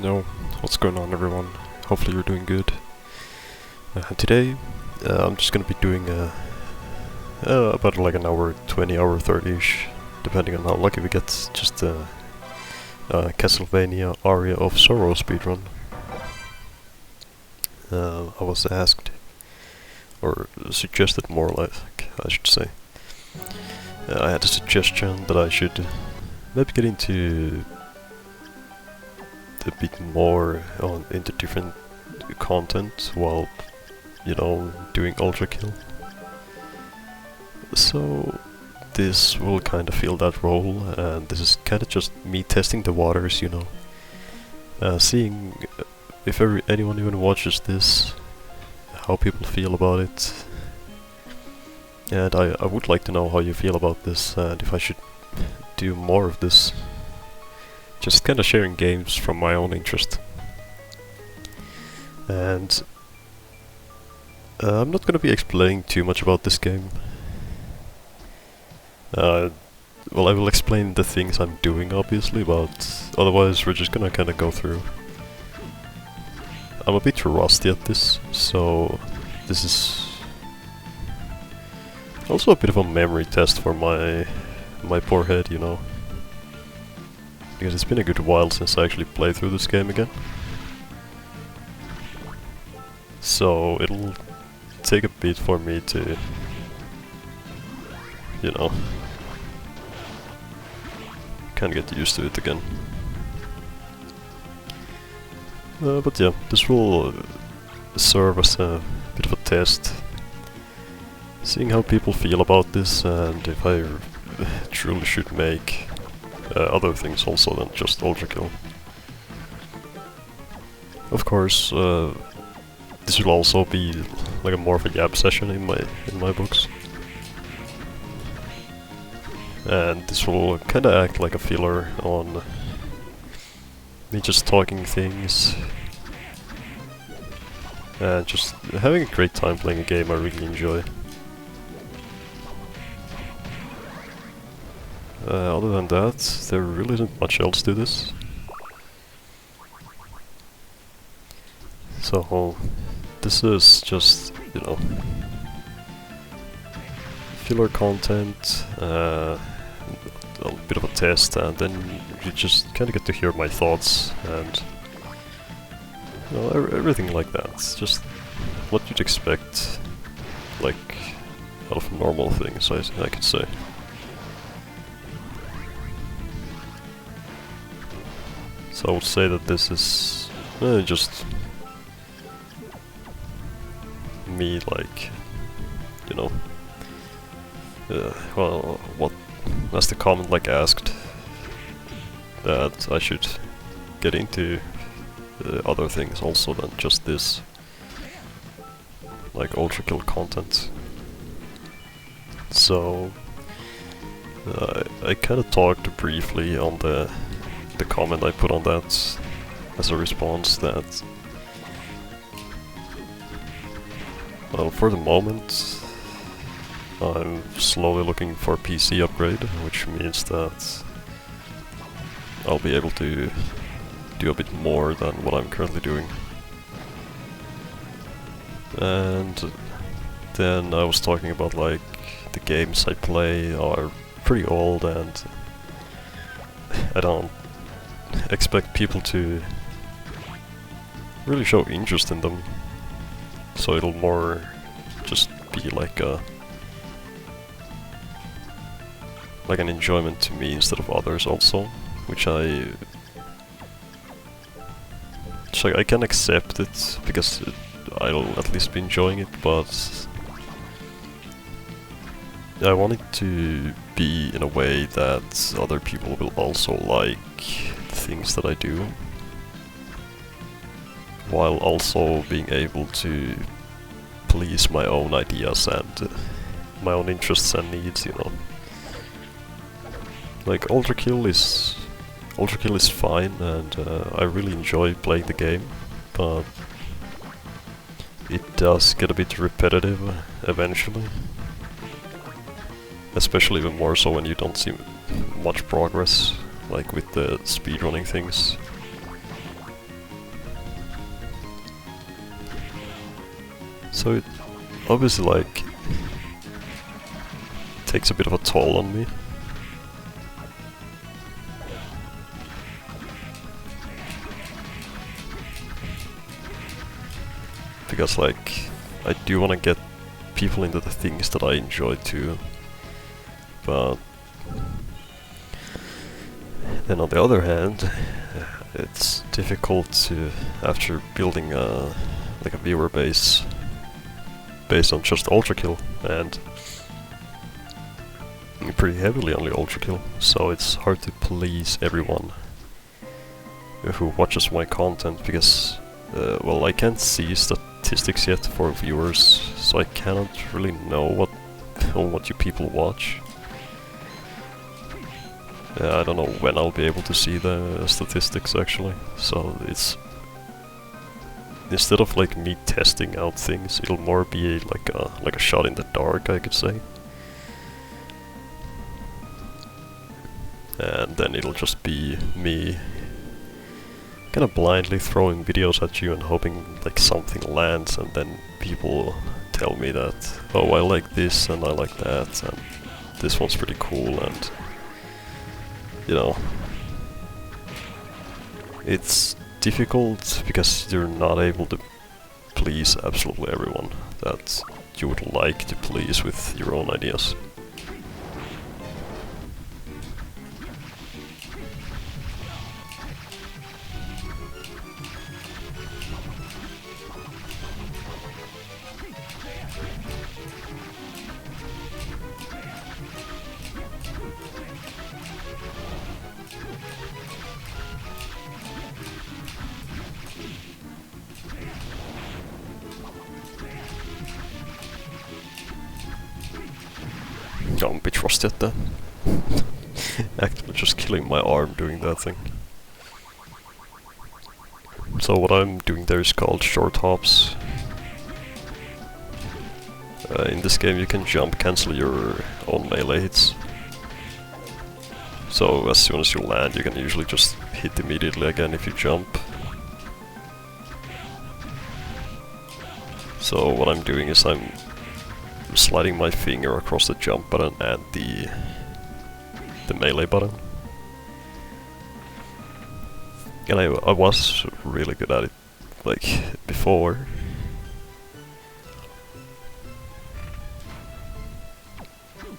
No, what's going on everyone? Hopefully you're doing good. Today I'm just gonna be doing about like an hour 20, hour 30ish, depending on how lucky we get, just Castlevania Aria of Sorrow speedrun. I was asked, or suggested more like, I should say. I had a suggestion that I should maybe get into a bit more into different content while, doing ultra kill. So this will kind of fill that role, and this is kind of just me testing the waters, seeing if anyone even watches this, how people feel about it. And I would like to know how you feel about this, and if I should do more of this. Just kind of sharing games from my own interest. And I'm not going to be explaining too much about this game. Well, I will explain the things I'm doing, obviously, but otherwise we're just gonna kind of go through. I'm a bit rusty at this, so this is also a bit of a memory test for my poor head, because it's been a good while since I actually played through this game again. So it'll take a bit for me to, kind of get used to it again. But yeah, this will serve as a bit of a test, seeing how people feel about this and if I truly should make other things also than just ultra kill. Of course, this will also be like a more of a yab session in my books, and this will kind of act like a filler on me just talking things and just having a great time playing a game I really enjoy. Other than that, there really isn't much else to this. So this is just, filler content, a bit of a test, and then you just kind of get to hear my thoughts and everything like that. It's just what you'd expect, like, out of normal things, I could say. So I would say that this is just me, like, well, what, as the comment like asked, that I should get into other things also than just this, like ultra kill content. So I kind of talked briefly on the comment I put on that as a response that, well, for the moment I'm slowly looking for a PC upgrade, which means that I'll be able to do a bit more than what I'm currently doing. And then I was talking about, like, the games I play are pretty old and I don't expect people to really show interest in them, so it'll more just be like an enjoyment to me instead of others also, which I can accept it, because I'll at least be enjoying it, but I want it to be in a way that other people will also like the things that I do, while also being able to please my own ideas and my own interests and needs, Like, ultra kill is fine, and I really enjoy playing the game, but it does get a bit repetitive eventually. Especially even more so when you don't see much progress, like with the speedrunning things. So it obviously like takes a bit of a toll on me. Because like I do want to get people into the things that I enjoy too, but then on the other hand, it's difficult to, after building like a viewer base based on just Ultra Kill, and pretty heavily on the Ultra Kill, so it's hard to please everyone who watches my content, because well, I can't see statistics yet for viewers, so I cannot really know what you people watch. I don't know when I'll be able to see the statistics actually, so it's, instead of like me testing out things, it'll more be like a shot in the dark, I could say. And then it'll just be me kind of blindly throwing videos at you and hoping like something lands, and then people tell me that, oh, I like this and I like that and this one's pretty cool, and you know, it's difficult because you're not able to please absolutely everyone that you would like to please with your own ideas. I'm a bit rusty at that. Actively just killing my arm doing that thing. So what I'm doing there is called short hops. In this game you can jump cancel your own melee hits. So as soon as you land you can usually just hit immediately again if you jump. So what I'm doing is I'm sliding my finger across the jump button and the melee button. And I was really good at it, like, before.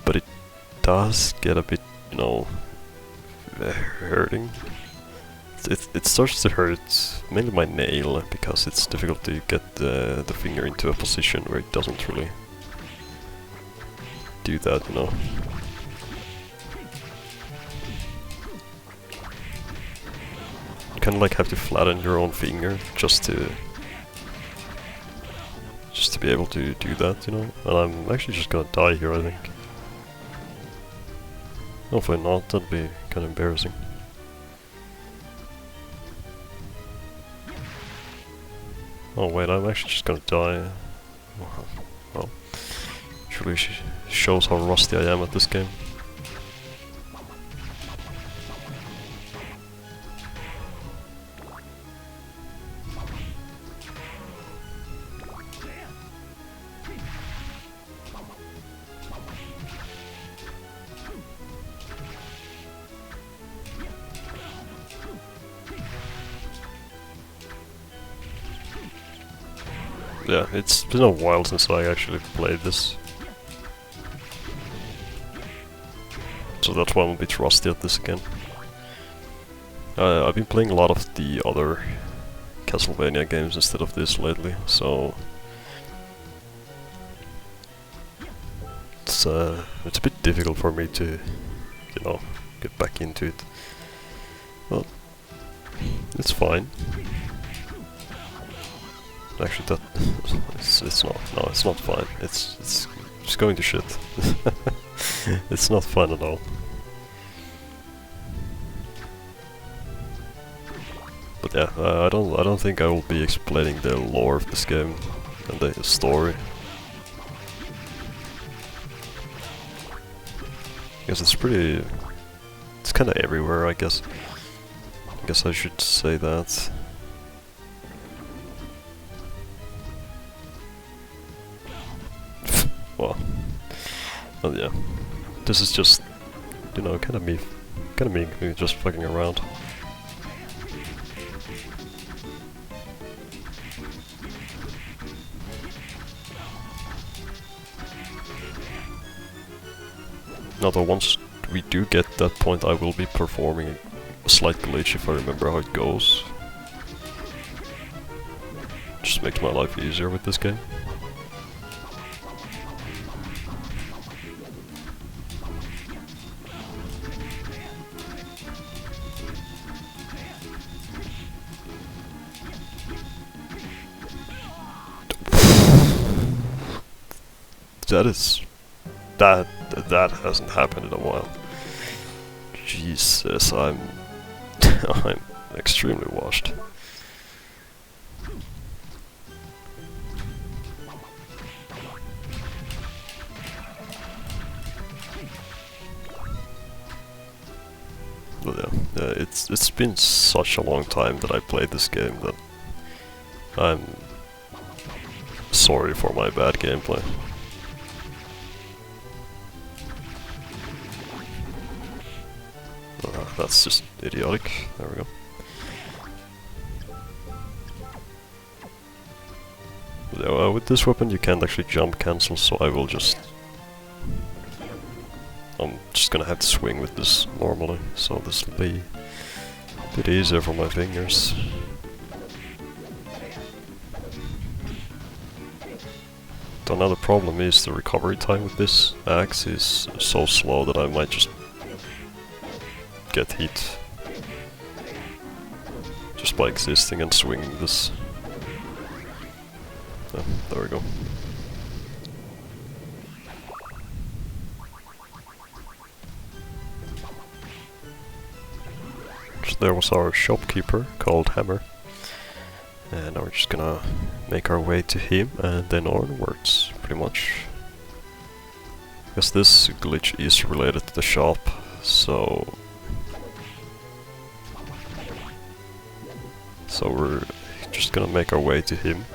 But it does get a bit, you know, hurting. It starts to hurt mainly my nail, because it's difficult to get the finger into a position where it doesn't really do that, you know. You kind of like have to flatten your own finger just to be able to do that, you know. And I'm actually just gonna die here, I think. Hopefully not, that'd be kind of embarrassing. Oh wait, I'm actually just gonna die. Well, it really shows how rusty I am at this game. Yeah, it's been a while since I actually played this. So that's why I'm a bit rusty at this again. I've been playing a lot of the other Castlevania games instead of this lately, so it's a bit difficult for me to, you know, get back into it. Well, it's fine. Actually, that it's not. No, it's not fine. It's going to shit. It's not fun at all. But yeah, I don't think I will be explaining the lore of this game and the story, because it's kind of everywhere, I guess. I guess I should say that. well, yeah, this is just, you know, kind of me just fucking around. Now, though, once we do get that point, I will be performing a slight glitch if I remember how it goes. Just makes my life easier with this game. That hasn't happened in a while. Jesus, I'm I'm extremely washed. But yeah, it's been such a long time that I played this game that I'm sorry for my bad gameplay. That's just idiotic. There we go. With this weapon you can't actually jump cancel, so I will just... I'm just gonna have to swing with this normally, so this will be a bit easier for my fingers. Another problem is the recovery time with this axe is so slow that I might just get hit just by existing and swinging this. Oh, there we go. So there was our shopkeeper called Hammer, and now we're just gonna make our way to him and then onwards, pretty much. Because this glitch is related to the shop, so we're just gonna make our way to him.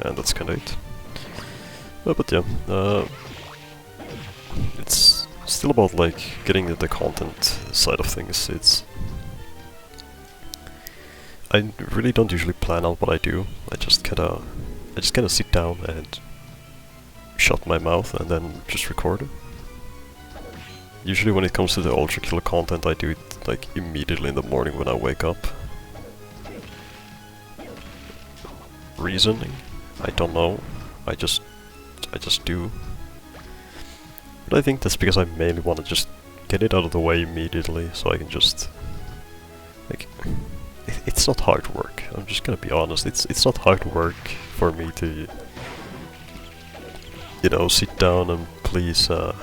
And that's kinda it. But yeah, it's still about like getting the content side of things. I really don't usually plan out what I do. I just kinda sit down and shut my mouth and then just record it. Usually when it comes to the Ultra Killer content, I do it like immediately in the morning when I wake up. Reasoning? I don't know. I just do. But I think that's because I mainly want to just get it out of the way immediately, so I can just... like... It's not hard work, I'm just gonna be honest. It's not hard work for me to... you know, sit down and please a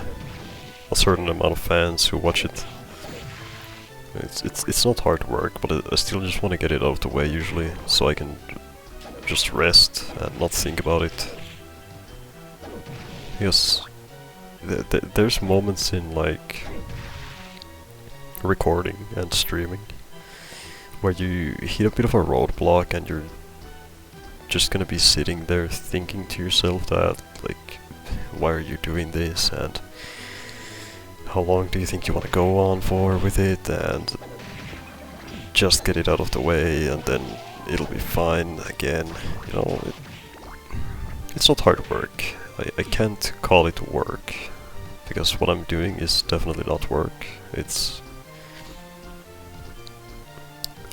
certain amount of fans who watch it. It's not hard work, but I still just want to get it out of the way usually, so I can just rest and not think about it. Because there's moments in like recording and streaming where you hit a bit of a roadblock and you're just gonna be sitting there thinking to yourself that like, why are you doing this, and how long do you think you want to go on for with it, and just get it out of the way and then it'll be fine again. You know, it's not hard work. I can't call it work, because what I'm doing is definitely not work.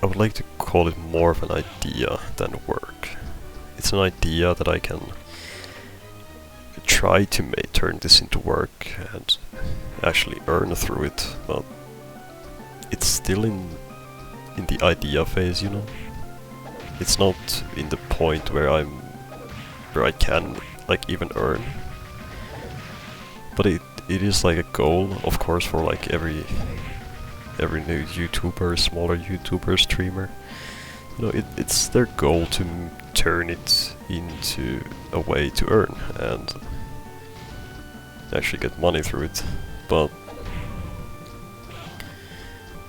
I would like to call it more of an idea than work. It's an idea that I can try to turn this into work and actually earn through it, but it's still in the idea phase, you know. It's not in the point where I can like even earn. But it is like a goal, of course, for like every new YouTuber, smaller YouTuber, streamer. You know, it's their goal to turn it into a way to earn and actually get money through it. But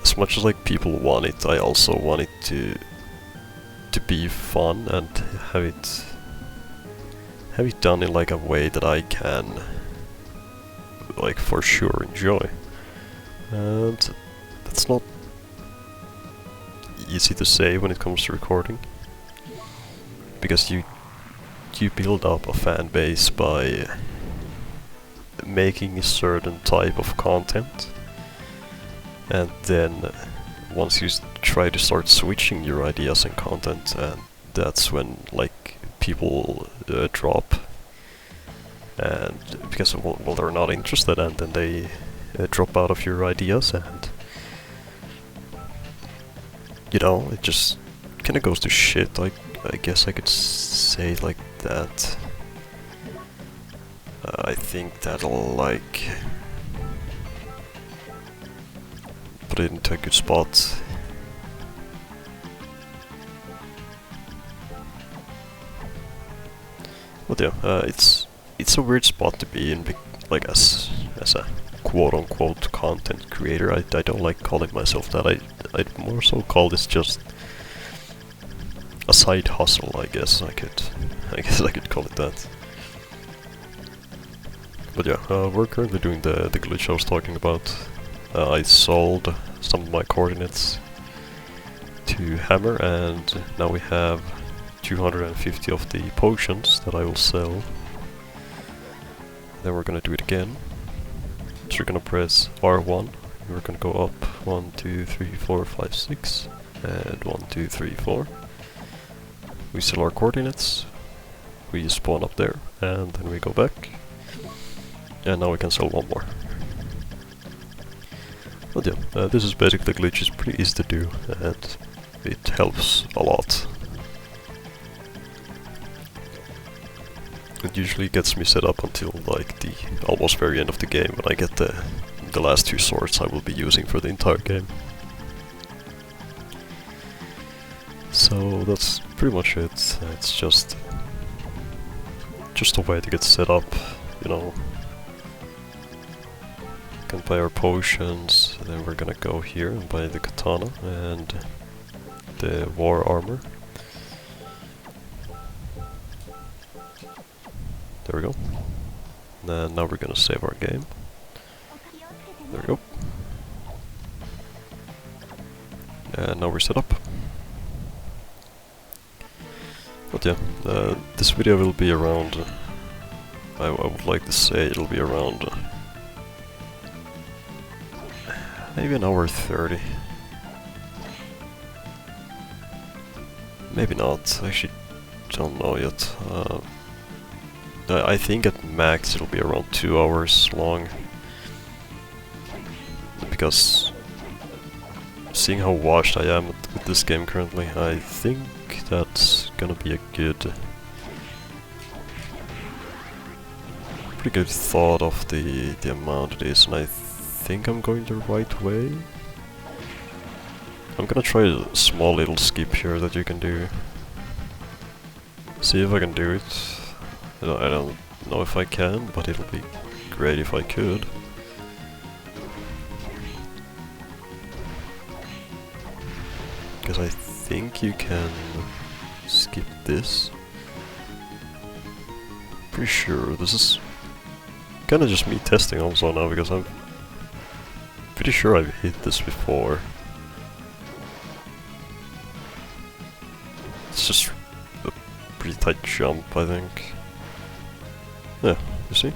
as much as like people want it, I also want it to to be fun and have it done in like a way that I can like for sure enjoy. And that's not easy to say when it comes to recording, because you build up a fan base by making a certain type of content, and then once you try to start switching your ideas and content, and that's when like people drop, and because well they're not interested, and then they drop out of your ideas, and you know, it just kind of goes to shit. Like, I guess I could say it like that. I think that'll like put it into a good spot. But yeah, it's a weird spot to be in, like as a quote-unquote content creator. I don't like calling myself that. I'd more so call this just a side hustle. I guess I could call it that. But yeah, we're currently doing the glitch I was talking about. I sold some of my coordinates to Hammer, and now we have 250 of the potions that I will sell. Then we're gonna do it again. So we're gonna press R1. We're gonna go up 1, 2, 3, 4, 5, 6, and 1, 2, 3, 4. We sell our coordinates. We spawn up there, and then we go back. And now we can sell one more. But yeah, this is basically the glitch. It's pretty easy to do, and it helps a lot. It usually gets me set up until like the almost very end of the game, when I get the last 2 swords I will be using for the entire game. So that's pretty much it. It's just a way to get set up, you know. Can buy our potions, and then we're gonna go here and buy the katana and the war armor. There we go. And now we're gonna save our game. There we go. And now we're set up. But yeah, this video will be around, I would like to say it'll be around maybe an hour 30. Maybe not, I actually don't know yet. I think at max it'll be around 2 hours long, because seeing how washed I am with this game currently, I think that's gonna be a pretty good thought of the amount it is, and I think I'm going the right way. I'm gonna try a small little skip here that you can do. See if I can do it. I don't know if I can, but it'll be great if I could. Because I think you can skip this. Pretty sure this is kinda just me testing also now, because I'm pretty sure I've hit this before. It's just a pretty tight jump, I think. Yeah, you see?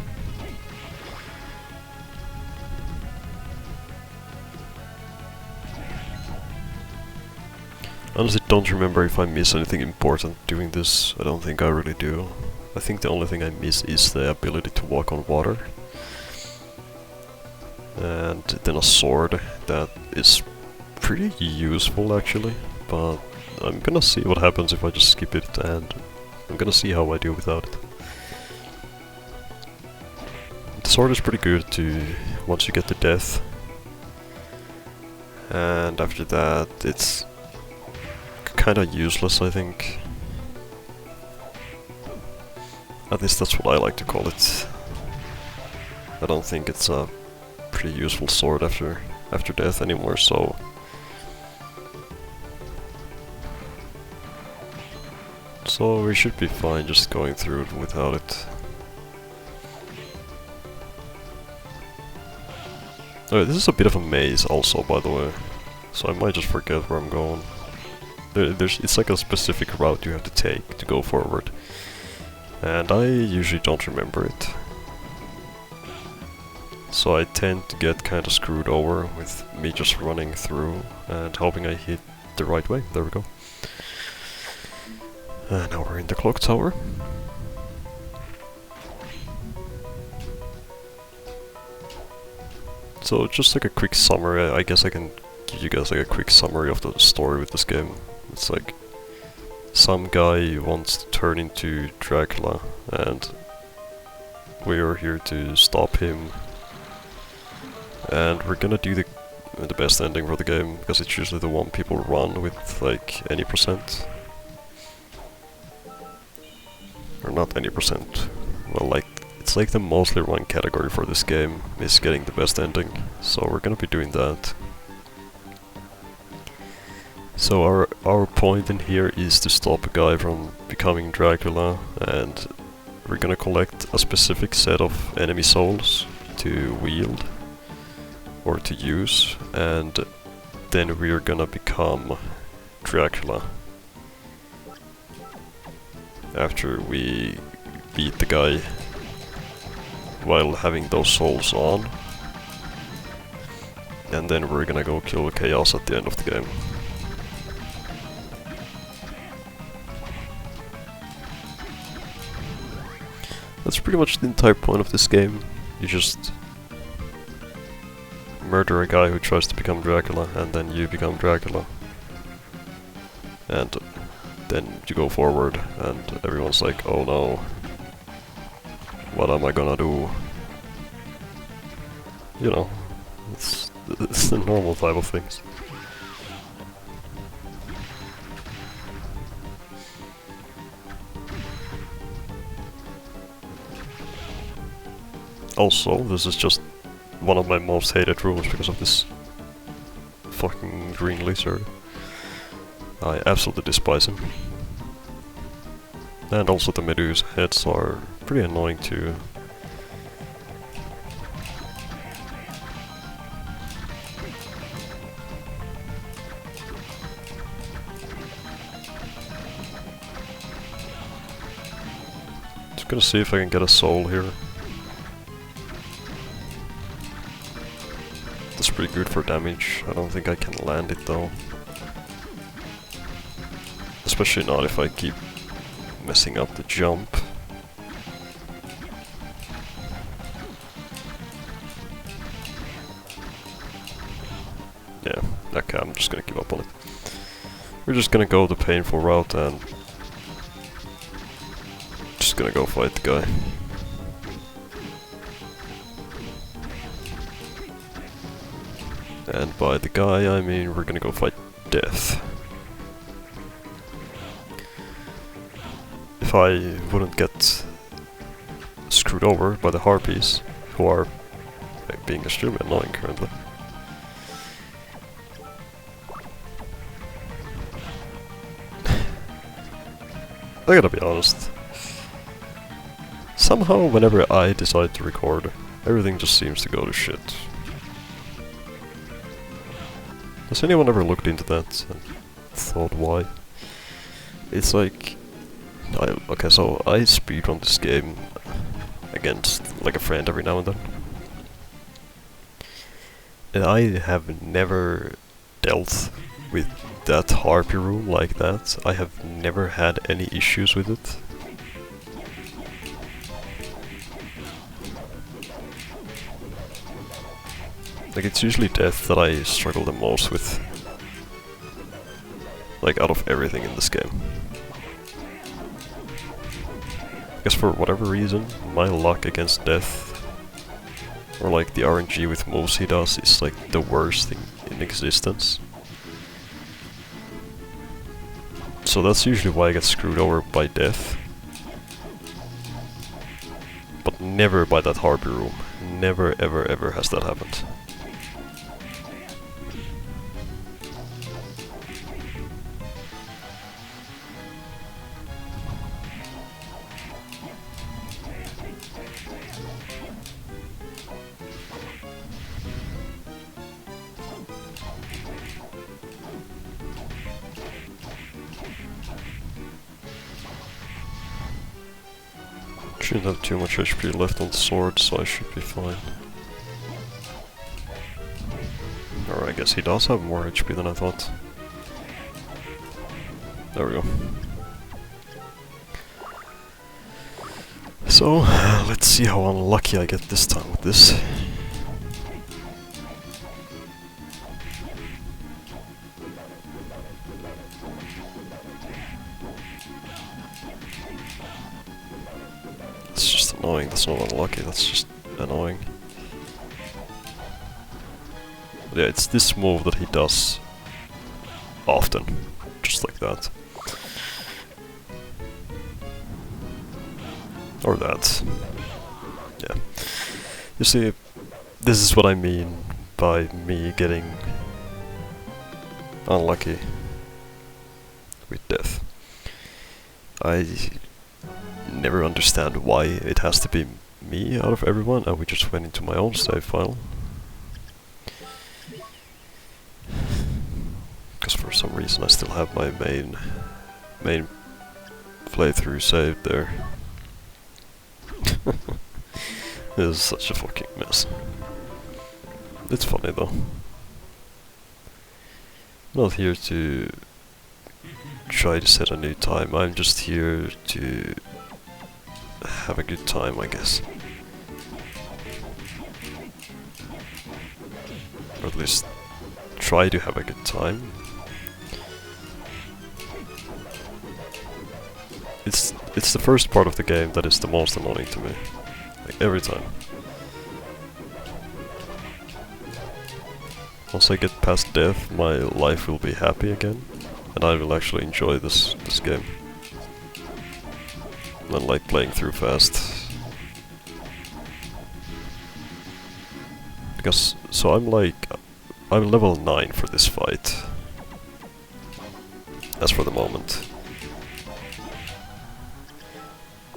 Honestly, don't remember if I miss anything important doing this. I don't think I really do. I think the only thing I miss is the ability to walk on water. And then a sword that is pretty useful actually, but I'm gonna see what happens if I just skip it, and I'm gonna see how I do without it. The sword is pretty good to once you get to death, and after that it's kinda useless, I think. At least that's what I like to call it. I don't think it's a pretty useful sword after death anymore, so So we should be fine just going through it without it. Oh, this is a bit of a maze also, by the way. So I might just forget where I'm going. It's like a specific route you have to take to go forward. And I usually don't remember it. So I tend to get kind of screwed over with me just running through and hoping I hit the right way. There we go. And now we're in the clock tower. So just like a quick summary, I guess I can give you guys like a quick summary of the story with this game. It's like some guy wants to turn into Dracula and we are here to stop him. And we're gonna do the best ending for the game, because it's usually the one people run with like any percent. Or not any percent. Well, like, it's like the mostly run category for this game is getting the best ending. So we're gonna be doing that. So our point in here is to stop a guy from becoming Dracula, and we're gonna collect a specific set of enemy souls to wield or to use, and then we're gonna become Dracula after we beat the guy while having those souls on, and then we're gonna go kill Chaos at the end of the game. That's pretty much the entire point of this game. You just murder a guy who tries to become Dracula, and then you become Dracula. And then you go forward, and everyone's like, oh no, what am I gonna do? You know, it's the normal type of things. Also, this is just one of my most hated rooms because of this fucking green lizard. I absolutely despise him. And also the Medusa heads are pretty annoying too. Just gonna see if I can get a soul here. That's pretty good for damage. I don't think I can land it though. Especially not if I keep messing up the jump. Yeah, okay, I'm just gonna give up on it. We're just gonna go the painful route and just gonna go fight the guy. And by the guy, I mean we're gonna go fight Death. If I wouldn't get screwed over by the harpies, who are being extremely annoying currently. I gotta be honest. Somehow, whenever I decide to record, everything just seems to go to shit. Has anyone ever looked into that and thought why? It's like... okay, so I speedrun this game against like a friend every now and then. And I have never dealt with that harpy room like that. I have never had any issues with it. Like, it's usually Death that I struggle the most with. Like, out of everything in this game. I guess for whatever reason, my luck against Death, or like the RNG with moves he does, is like the worst thing in existence. So that's usually why I get screwed over by Death. But never by that harpy room. Never ever ever has that happened. Shouldn't have too much HP left on the sword, so I should be fine. Or I guess he does have more HP than I thought. There we go. So, let's see how unlucky I get this time with this. It's just annoying, that's not unlucky, that's just annoying. But yeah, it's this move that he does often, just like that. Or that. Yeah. You see, this is what I mean by me getting unlucky with death. I never understand why it has to be me out of everyone, and we just went into my own save file. Because for some reason I still have my main playthrough saved there. This is such a fucking mess. It's funny though. I'm not here to try to set a new time, I'm just here to have a good time, I guess. Or at least try to have a good time. It's the first part of the game that is the most annoying to me. Like, every time. Once I get past death, my life will be happy again, and I will actually enjoy this game. I like playing through fast. Because, so I'm level 9 for this fight. As for the moment.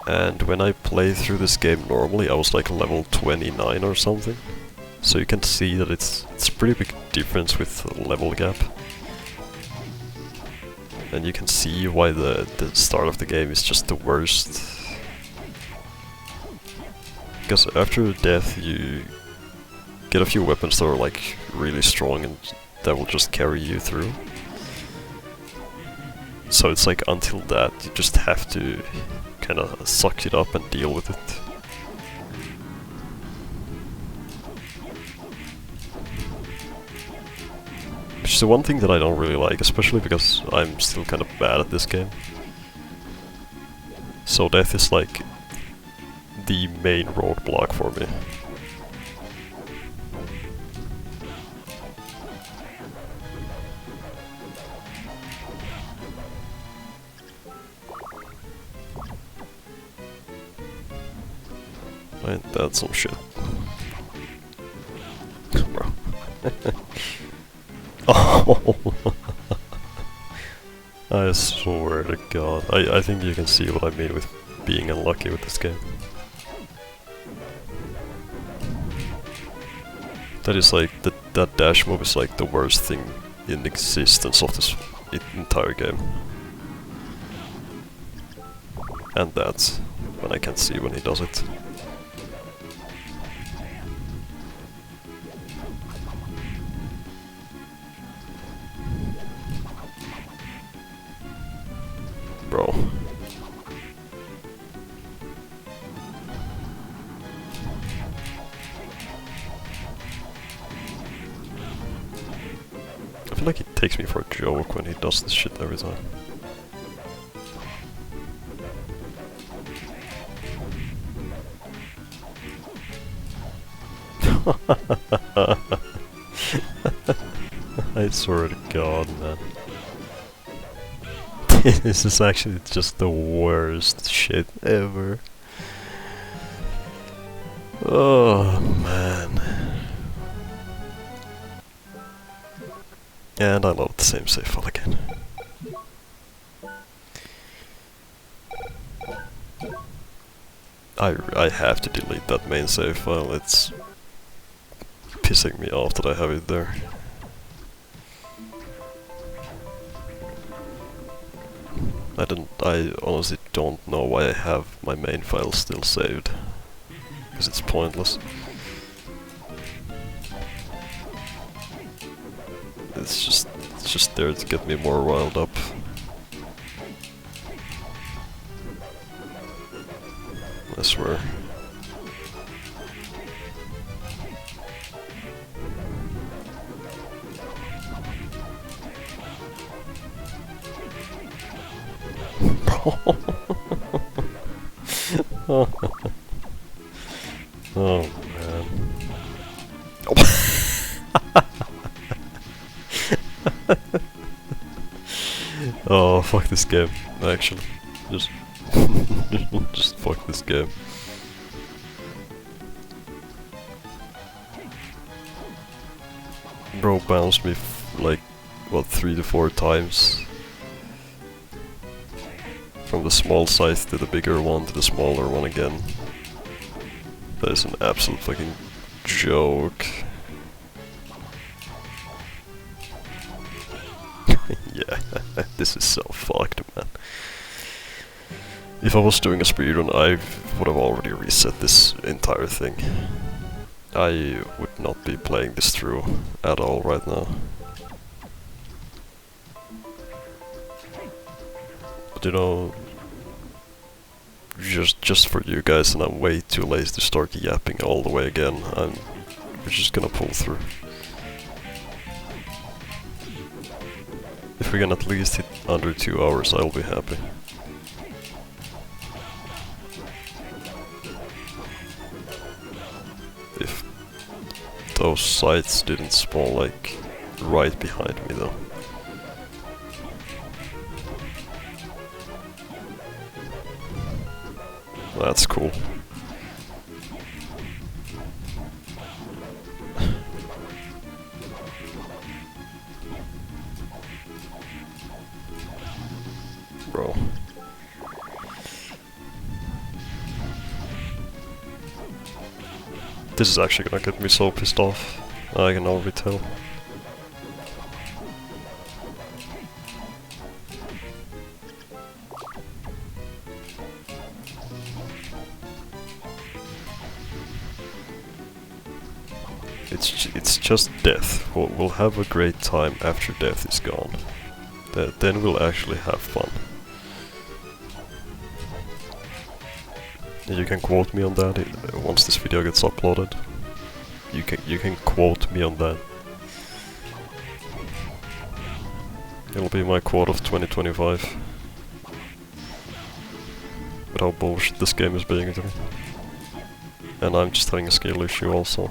And when I play through this game normally, I was like level 29 or something. So you can see that it's a pretty big difference with the level gap. And you can see why the start of the game is just the worst. Because after death you get a few weapons that are like really strong and that will just carry you through. So it's like until that you just have to kind of suck it up and deal with it. Which is the one thing that I don't really like, especially because I'm still kind of bad at this game. So death is like the main roadblock for me. Ain't that some shit? Bro. Oh! I swear to God. I think you can see what I mean with being unlucky with this game. That is like, that dash move is like the worst thing in existence of this entire game. And that's when I can see when he does it. Bro. I feel like he takes me for a joke when he does this shit every time. I swear to God, man. This is actually just the worst shit ever. Oh, man. And I load the same save file again. I have to delete that main save file, it's pissing me off that I have it there. I honestly don't know why I have my main file still saved. Because it's pointless. It's just there to get me more riled up. I swear. Oh man. Oh fuck this game, actually. Just just fuck this game. Bro bounced me like what 3 to 4 times. From the small size to the bigger one to the smaller one again. That is an absolute fucking joke. Yeah, this is so fucked, man. If I was doing a speedrun, I would have already reset this entire thing. I would not be playing this through at all right now. But you know, just for you guys, and I'm way too lazy to start yapping all the way again, we're just gonna pull through. If we can at least hit under 2 hours, I'll be happy. If those sites didn't spawn like right behind me though. That's cool. Bro. This is actually gonna get me so pissed off. I can already tell. It's just death. We'll have a great time after death is gone. Then we'll actually have fun. You can quote me on that once this video gets uploaded. You can quote me on that. It'll be my quote of 2025. With how bullshit this game is being to me. And I'm just having a skill issue also.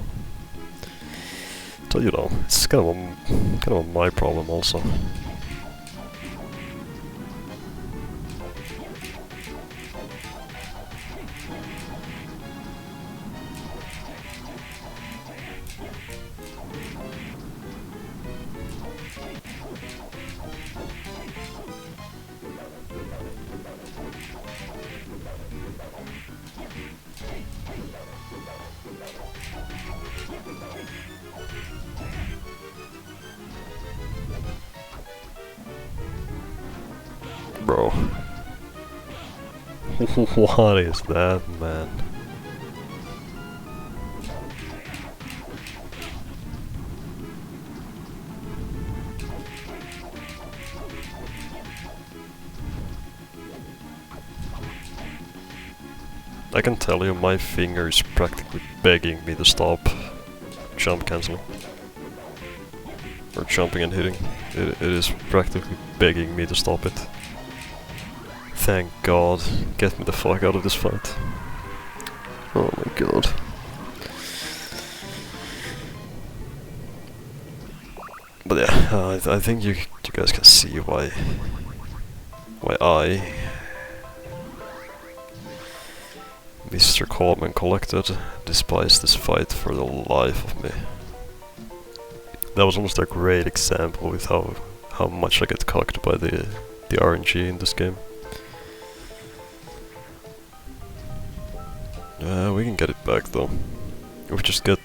So you know, it's kind of my problem also. Bro. What is that, man? I can tell you my finger is practically begging me to stop jump cancelling. Or jumping and hitting. It is practically begging me to stop it. Thank God. Get me the fuck out of this fight. Oh my God. But yeah, I think you guys can see why I, Mr. Calm and Collected, despise this fight for the life of me. That was almost a great example with how much I get cocked by the RNG in this game. We can get it back though. We just get...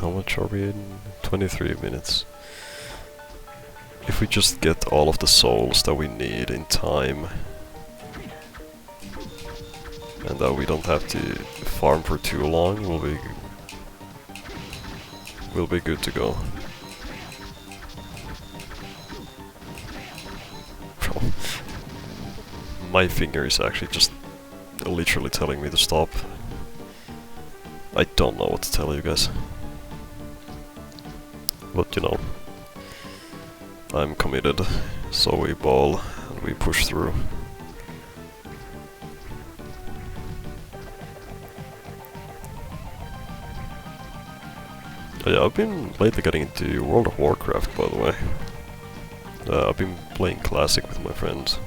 how much are we in? 23 minutes. If we just get all of the souls that we need in time, and that we don't have to farm for too long, we'll be good to go. My finger is actually just literally telling me to stop. I don't know what to tell you guys. But you know, I'm committed, so we ball and we push through. Yeah, I've been lately getting into World of Warcraft, by the way. I've been playing Classic with my friends.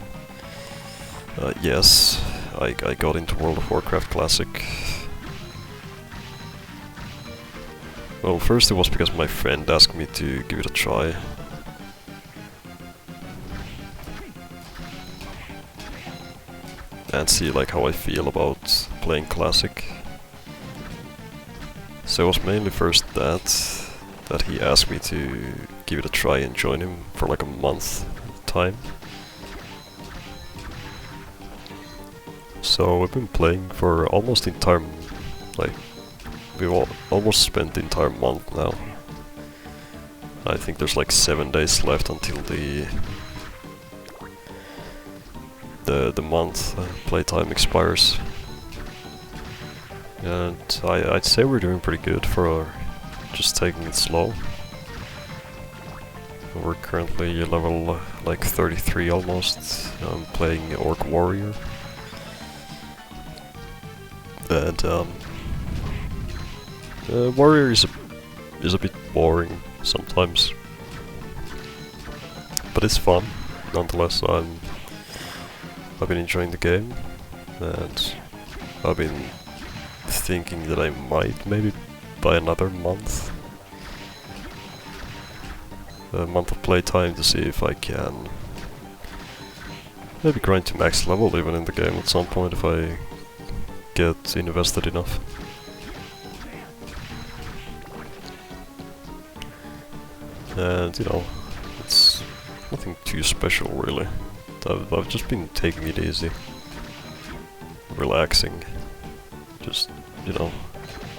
Yes, I got into World of Warcraft Classic. Well, first it was because my friend asked me to give it a try. And see like how I feel about playing Classic. So it was mainly first that he asked me to give it a try and join him for like a month time. So we've been playing for almost the entire, like, we've almost spent the entire month now. I think there's like 7 days left until the month playtime expires. And I'd say we're doing pretty good for just taking it slow. We're currently level like 33 almost. I'm playing Orc Warrior. And Warrior is a bit boring sometimes, but it's fun nonetheless. I've been enjoying the game, and I've been thinking that I might maybe buy another month, a month of playtime, to see if I can maybe grind to max level even in the game at some point if I get invested enough. And you know, it's nothing too special really. I've just been taking it easy, relaxing, just, you know,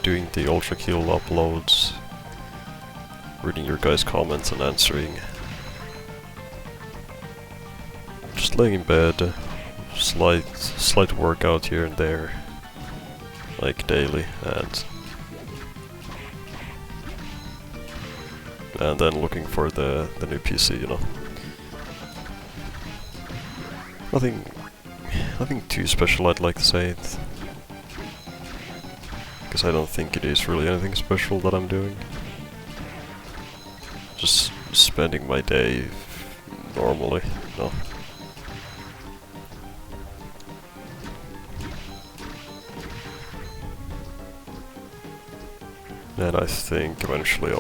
doing the ultra kill uploads, reading your guys' comments and answering, just laying in bed, slight workout here and there, like daily, and then looking for the new PC, you know. Nothing too special, I'd like to say, because I don't think it is really anything special that I'm doing. Just spending my day normally, you know. And I think eventually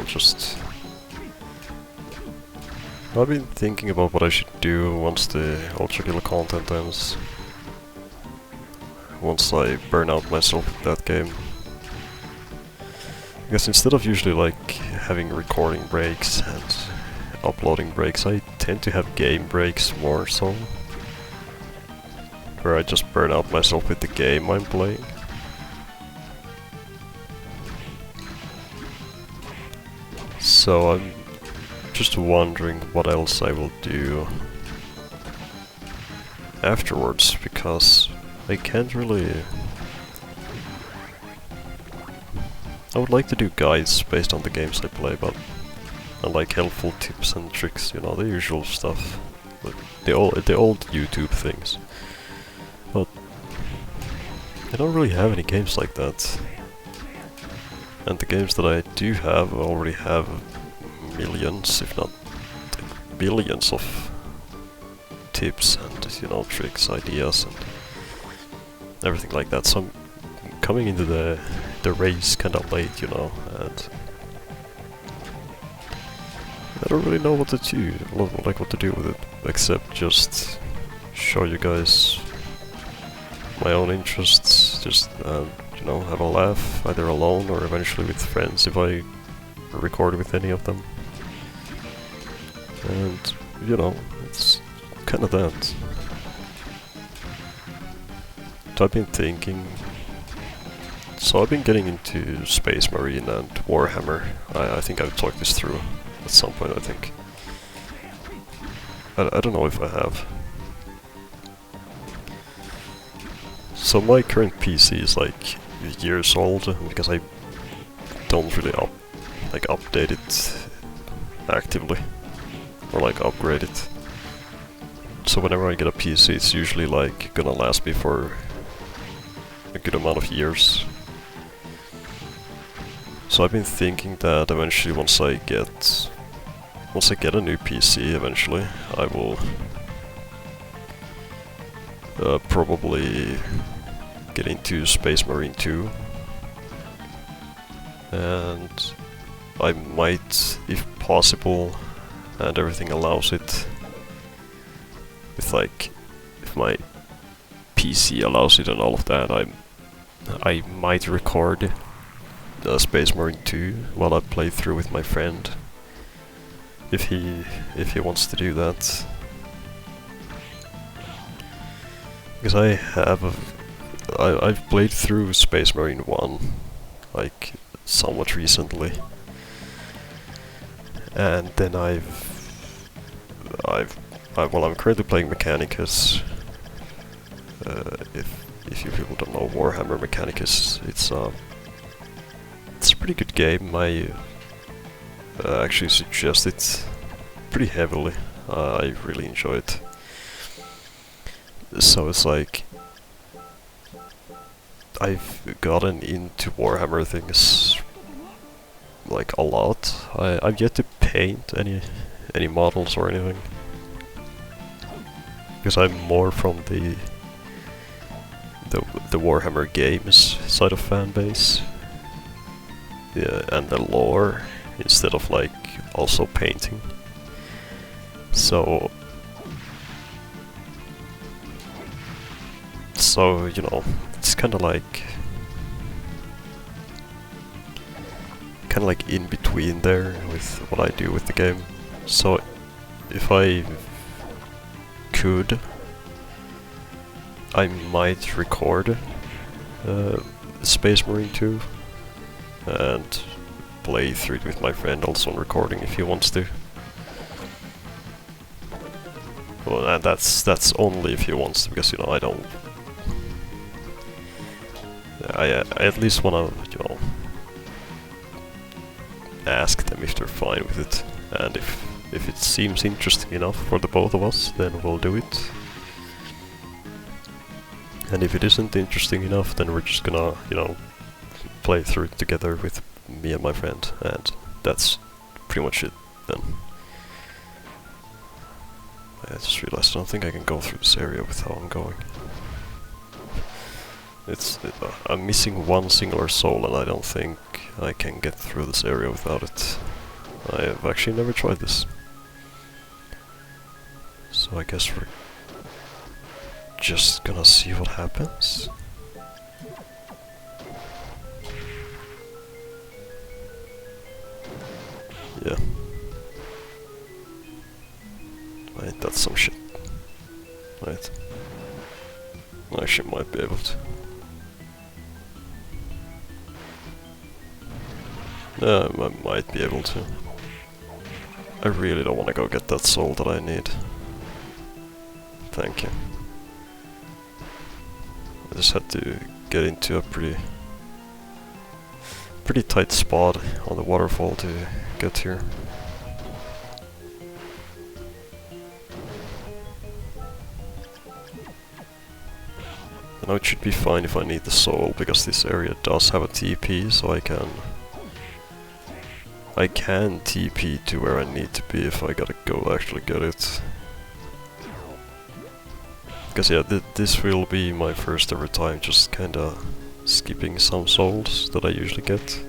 I've been thinking about what I should do once the Ultra Killer content ends. Once I burn out myself with that game. Because instead of usually like having recording breaks and uploading breaks, I tend to have game breaks more so. Where I just burn out myself with the game I'm playing. So I'm just wondering what else I will do afterwards, because I can't really... I would like to do guides based on the games I play, but I like helpful tips and tricks, you know, the usual stuff, the old YouTube things. But I don't really have any games like that, and the games that I do have already have millions, if not billions of tips and, you know, tricks, ideas and everything like that. So I'm coming into the race kind of late, you know, and I don't really know what to do, like what to do with it, except just show you guys my own interests, just you know, have a laugh, either alone or eventually with friends if I record with any of them. And, you know, it's kind of that. I've been thinking. So I've been getting into Space Marine and Warhammer. I think I've talked this through at some point, I think. I don't know if I have. So my current PC is like years old because I don't really update it actively or like upgrade it. So whenever I get a PC, it's usually like gonna last me for a good amount of years. So I've been thinking that eventually once I get a new PC eventually, I will probably get into Space Marine 2. And I might, if possible, and everything allows it, if my PC allows it and all of that, I might record Space Marine 2 while I play through with my friend, if he wants to do that. Because I've played through Space Marine 1 like somewhat recently, and then I'm currently playing Mechanicus. If you people don't know Warhammer Mechanicus, it's a pretty good game. I actually suggest it pretty heavily. I really enjoy it. So it's like I've gotten into Warhammer things like a lot. I've yet to paint any models or anything, because I'm more from the Warhammer games side of fanbase, yeah, and the lore, instead of like also painting. So you know, it's kind of like in between there with what I do with the game. So if I could, I might record Space Marine 2 and play through it with my friend also on recording if he wants to. Well, and that's only if he wants to, because, you know, I at least wanna, you know, ask them if they're fine with it, and if it seems interesting enough for the both of us, then we'll do it. And if it isn't interesting enough, then we're just gonna, you know, play through it together with me and my friend, and that's pretty much it then. I just realized I don't think I can go through this area with how I'm going. I'm missing one singular soul, and I don't think I can get through this area without it. I have actually never tried this. So I guess we're just gonna see what happens. Yeah. Right, that's some shit. Right. I actually might be able to. Yeah, I might be able to. I really don't want to go get that soul that I need. Thank you. I just had to get into a pretty tight spot on the waterfall to get here. I know it should be fine if I need the soul, because this area does have a TP, so I can TP to where I need to be if I gotta go actually get it. Because yeah, this will be my first ever time just kinda skipping some souls that I usually get.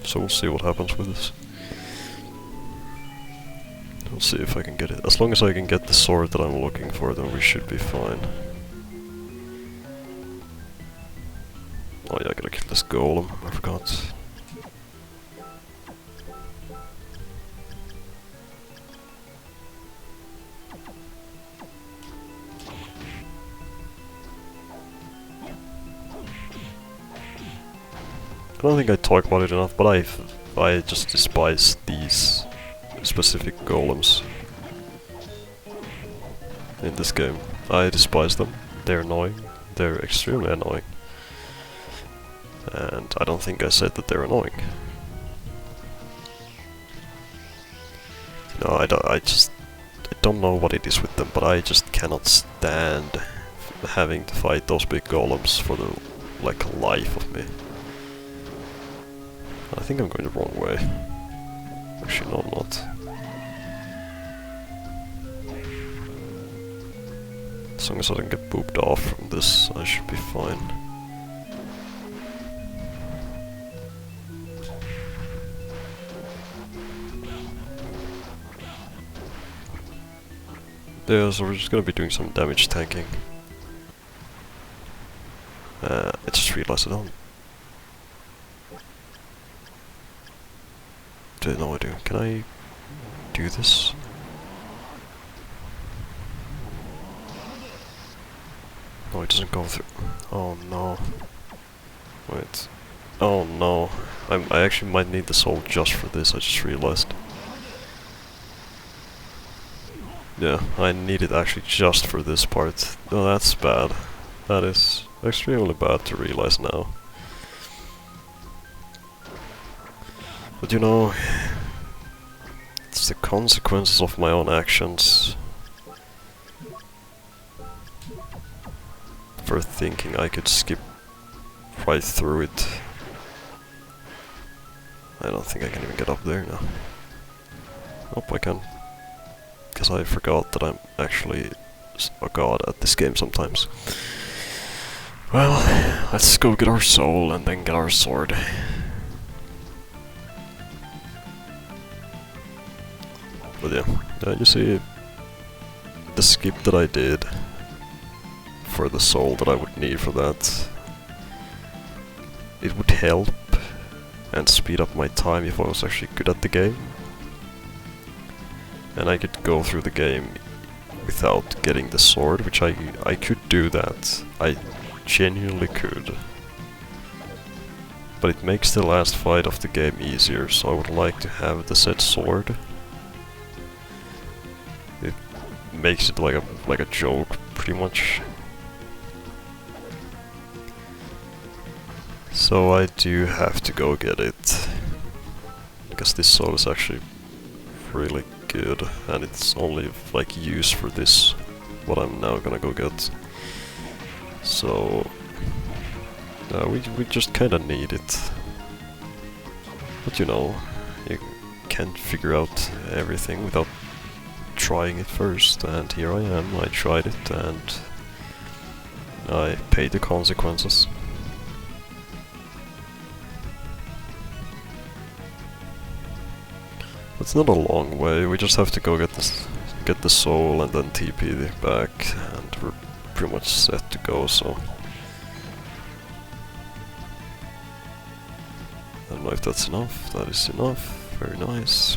So we'll see what happens with this. We'll see if I can get it. As long as I can get the sword that I'm looking for, then we should be fine. Oh yeah, I gotta kill this golem, I forgot. don't think I talk about it enough, but I just despise these specific golems in this game. I despise them. They're annoying. They're extremely annoying. And I don't think I said that they're annoying. No, I don't know what it is with them, but I just cannot stand having to fight those big golems for the life of me. I think I'm going the wrong way. Actually, no, I'm not. As long as I don't get booped off from this, I should be fine. Yeah, so we're just gonna be doing some damage tanking. I just realized I don't... No, I do. Can I do this? No, it doesn't go through. Oh no. Wait. Oh no. I actually might need the soul just for this, I just realized. Yeah, I need it actually just for this part. Oh, that's bad. That is extremely bad to realize now. But you know, it's the consequences of my own actions for thinking I could skip right through it. I don't think I can even get up there now. Nope, I can. Because I forgot that I'm actually a god at this game sometimes. Well, let's go get our soul and then get our sword. But yeah, you see, the skip that I did for the soul that I would need for that, it would help and speed up my time if I was actually good at the game. And I could go through the game without getting the sword, which I could do that. I genuinely could. But it makes the last fight of the game easier, so I would like to have the said sword. It makes it like a joke, pretty much. So I do have to go get it. Because this soul is actually really good, and it's only like used for this, what I'm now gonna go get. So we just kinda need it. But you know, you can't figure out everything without trying it first, and here I am, I tried it and I paid the consequences. It's not a long way, we just have to go get the soul and then TP back, and we're pretty much set to go, so... I don't know if that's enough. That is enough. Very nice.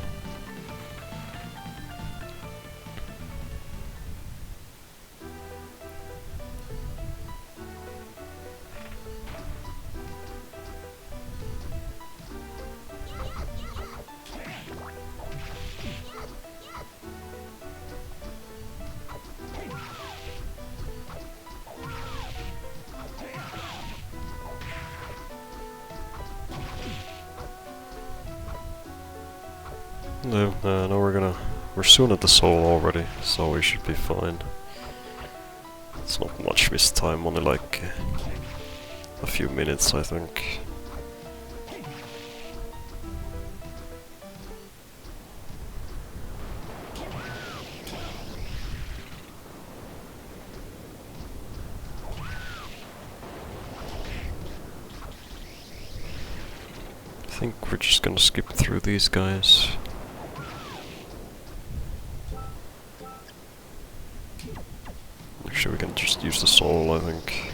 No, we're soon at the soul already, so we should be fine. It's not much this time, only like a few minutes, I think. I think we're just gonna skip through these guys. Actually, we can just use the soul, I think.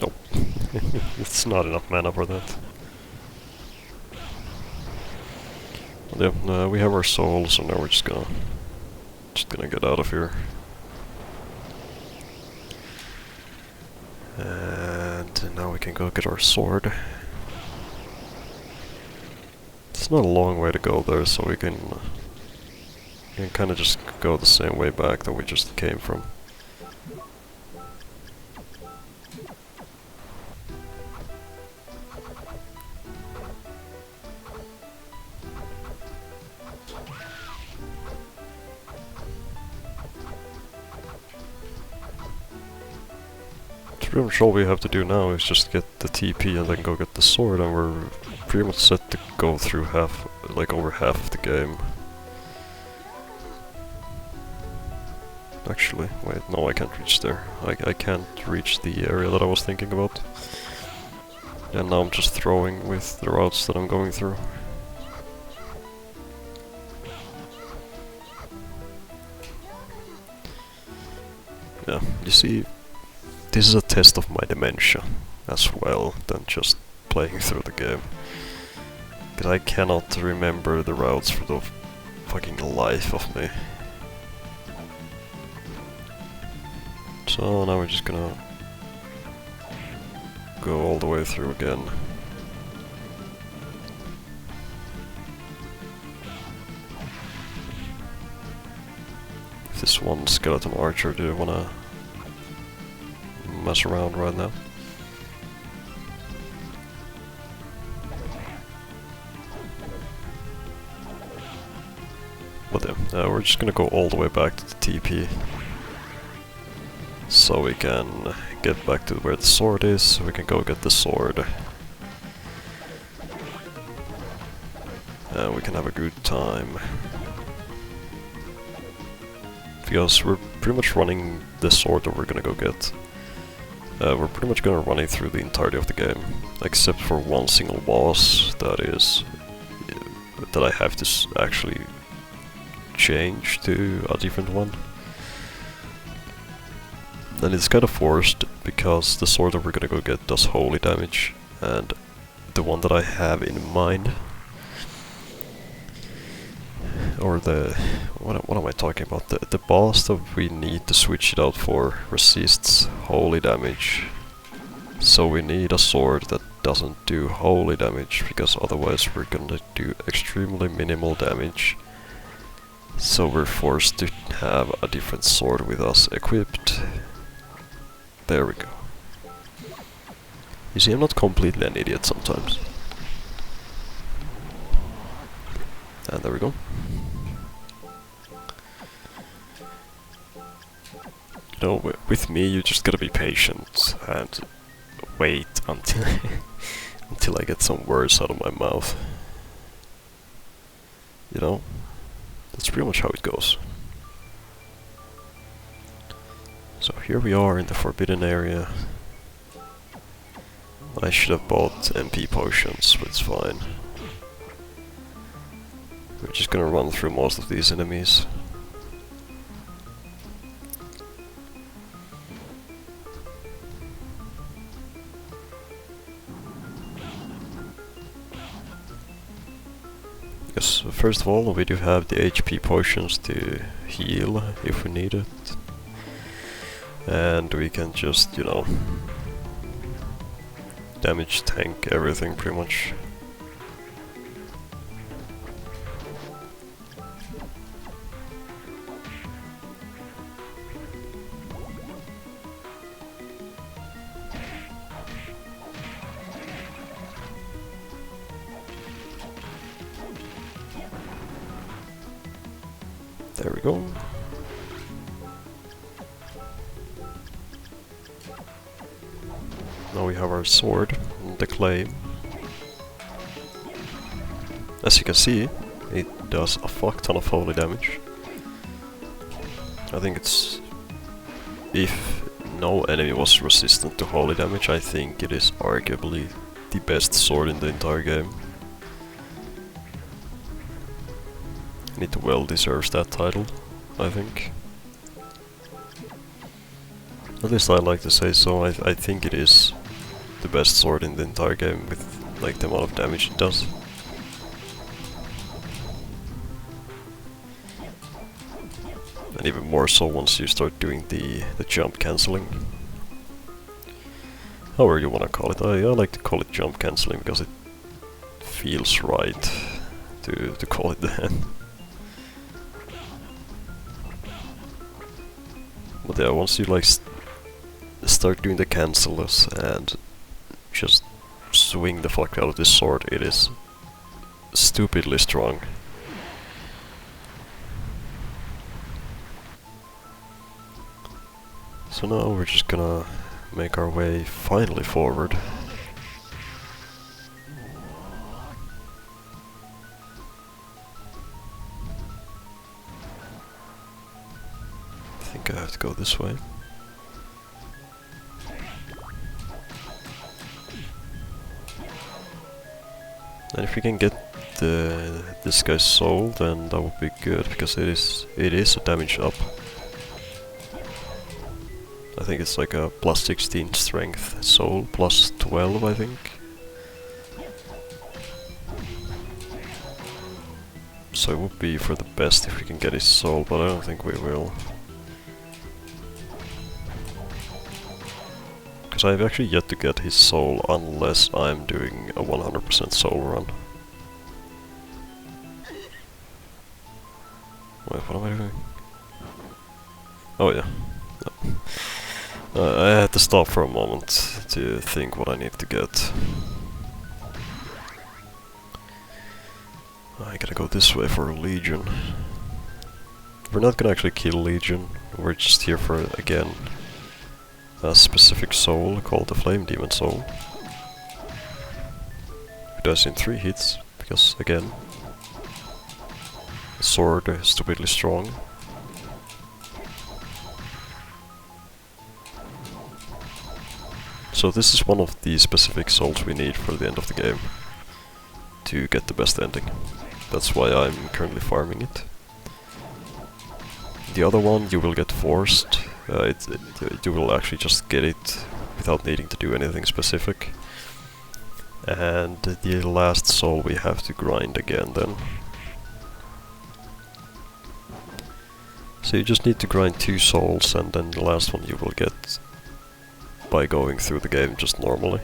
Nope. It's not enough mana for that. But yeah, we have our soul, so now we're just gonna get out of here. And now we can go get our sword. It's not a long way to go there, so we can kind of just go the same way back that we just came from. Pretty much all we have to do now is just get the TP and then go get the sword, and we're pretty much set to go through over half of the game. Actually, wait, no, I can't reach there. I can't reach the area that I was thinking about. And now I'm just throwing with the routes that I'm going through. Yeah, you see, this is a test of my dementia as well than just playing through the game. Because I cannot remember the routes for the fucking life of me. So now we're just gonna go all the way through again. This one skeleton archer, do you wanna mess around right now? But yeah, we're just gonna go all the way back to the TP. So we can get back to where the sword is, so we can go get the sword. And we can have a good time. Because we're pretty much running the sword that we're gonna go get. We're pretty much gonna run it through the entirety of the game, except for one single boss that I have to actually change to a different one. And it's kind of forced, because the sword that we're gonna go get does holy damage, and the one that I have in mind, or what am I talking about? The boss that we need to switch it out for resists holy damage. So we need a sword that doesn't do holy damage, because otherwise we're gonna do extremely minimal damage. So we're forced to have a different sword with us equipped. There we go. You see, I'm not completely an idiot sometimes. And there we go. You know, with me you just gotta be patient and wait until until I get some words out of my mouth. You know? That's pretty much how it goes. So here we are in the forbidden area. I should have bought MP potions, but it's fine. We're just gonna run through most of these enemies. Yes, first of all, we do have the HP potions to heal if we need it. And we can just, you know, damage tank everything pretty much. There we go. Now we have our sword, the clay. As you can see, it does a fuck ton of holy damage. I think it's... if no enemy was resistant to holy damage, I think it is arguably the best sword in the entire game. And it well deserves that title, I think. At least I like to say so. I think it is the best sword in the entire game with like the amount of damage it does. And even more so once you start doing the jump cancelling. However you wanna call it. I like to call it jump cancelling because it feels right to call it that. But yeah, once you like start doing the cancels and just swing the fuck out of this sword, it is stupidly strong. So now we're just gonna make our way finally forward. I think I have to go this way. And if we can get this guy's soul, then that would be good, because it is a damage up. I think it's like a plus 16 strength soul, plus 12 I think. So it would be for the best if we can get his soul, but I don't think we will. Because I've actually yet to get his soul unless I'm doing a 100% soul run. Wait, what am I doing? Oh yeah. No. I had to stop for a moment to think what I need to get. I gotta go this way for a Legion. We're not gonna actually kill Legion, we're just here for, again, a specific soul called the Flame Demon Soul. It does in 3 hits, because again, the sword is stupidly strong. So this is one of the specific souls we need for the end of the game to get the best ending. That's why I'm currently farming it. The other one you will get forced. You will actually just get it without needing to do anything specific. And the last soul we have to grind again then. So you just need to grind 2 souls, and then the last one you will get by going through the game just normally.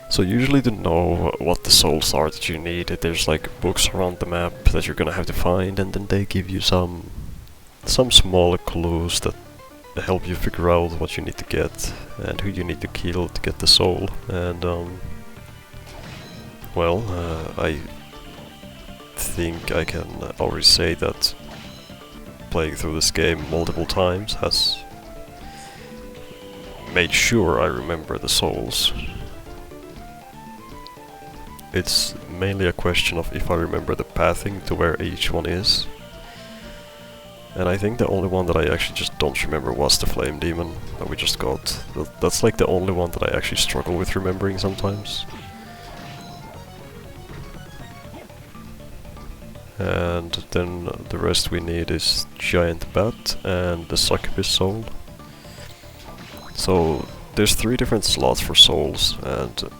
So usually to know what the souls are that you need, there's like books around the map that you're gonna have to find, and then they give you some small clues that help you figure out what you need to get and who you need to kill to get the soul. And well, I think I can already say that playing through this game multiple times has made sure I remember the souls. It's mainly a question of if I remember the pathing to where each one is. And I think the only one that I actually just don't remember was the Flame Demon that we just got. That's like the only one that I actually struggle with remembering sometimes. And then the rest we need is Giant Bat and the Succubus Soul. So there's 3 different slots for souls, and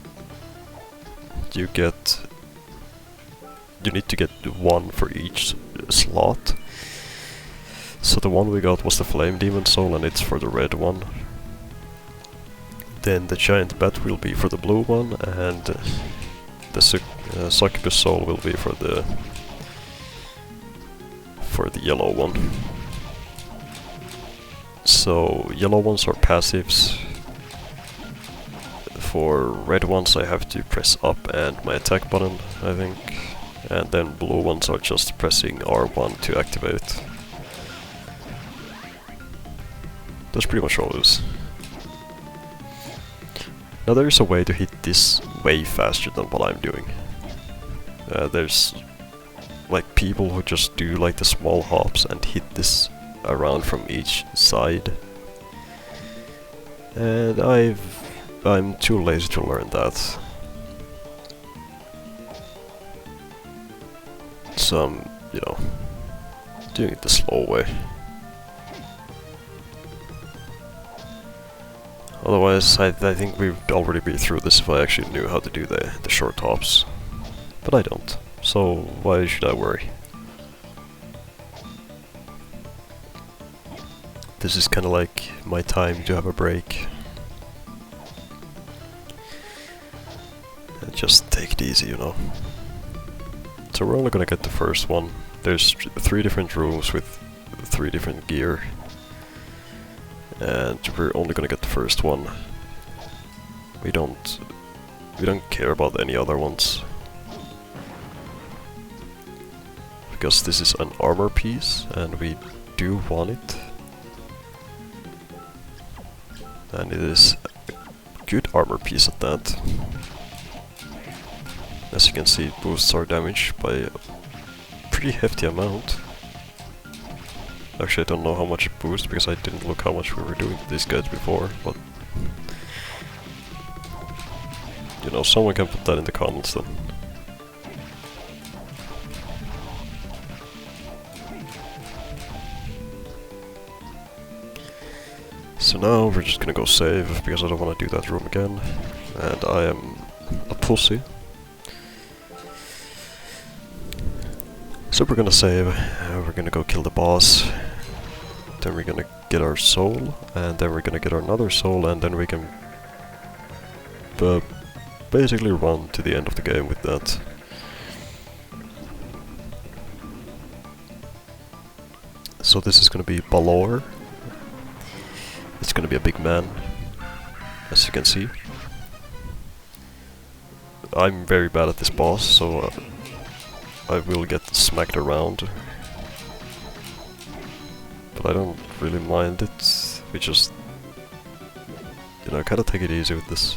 you need to get 1 for each slot. So the one we got was the Flame Demon Soul, and it's for the red one. Then the Giant Bat will be for the blue one, and the Succubus Soul will be for the yellow one. So yellow ones are passives. For red ones I have to press up and my attack button, I think. And then blue ones are just pressing R1 to activate. That's pretty much all it is. Now there is a way to hit this way faster than what I'm doing. There's like people who just do like the small hops and hit this around from each side. And I'm too lazy to learn that. So I'm, doing it the slow way. Otherwise, I think we'd already be through this if I actually knew how to do the short hops. But I don't, so why should I worry? This is kinda like my time to have a break. And just take it easy, you know. So we're only gonna get the first one. There's 3 different rooms with 3 different gear. And we're only gonna get the first one. We don't care about any other ones. Because this is an armor piece and we do want it. And it is a good armor piece at that. As you can see, it boosts our damage by a pretty hefty amount. Actually, I don't know how much it boosts because I didn't look how much we were doing to these guys before, but you know, someone can put that in the comments then. So now we're just gonna go save because I don't want to do that room again, and I am a pussy. So we're gonna save, we're gonna go kill the boss, then we're gonna get our soul, and then we're gonna get another soul, and then we can basically run to the end of the game with that. So this is gonna be Balor. It's gonna be a big man, as you can see. I'm very bad at this boss, so I will get smacked around. But I don't really mind it. We just, you know, kinda take it easy with this.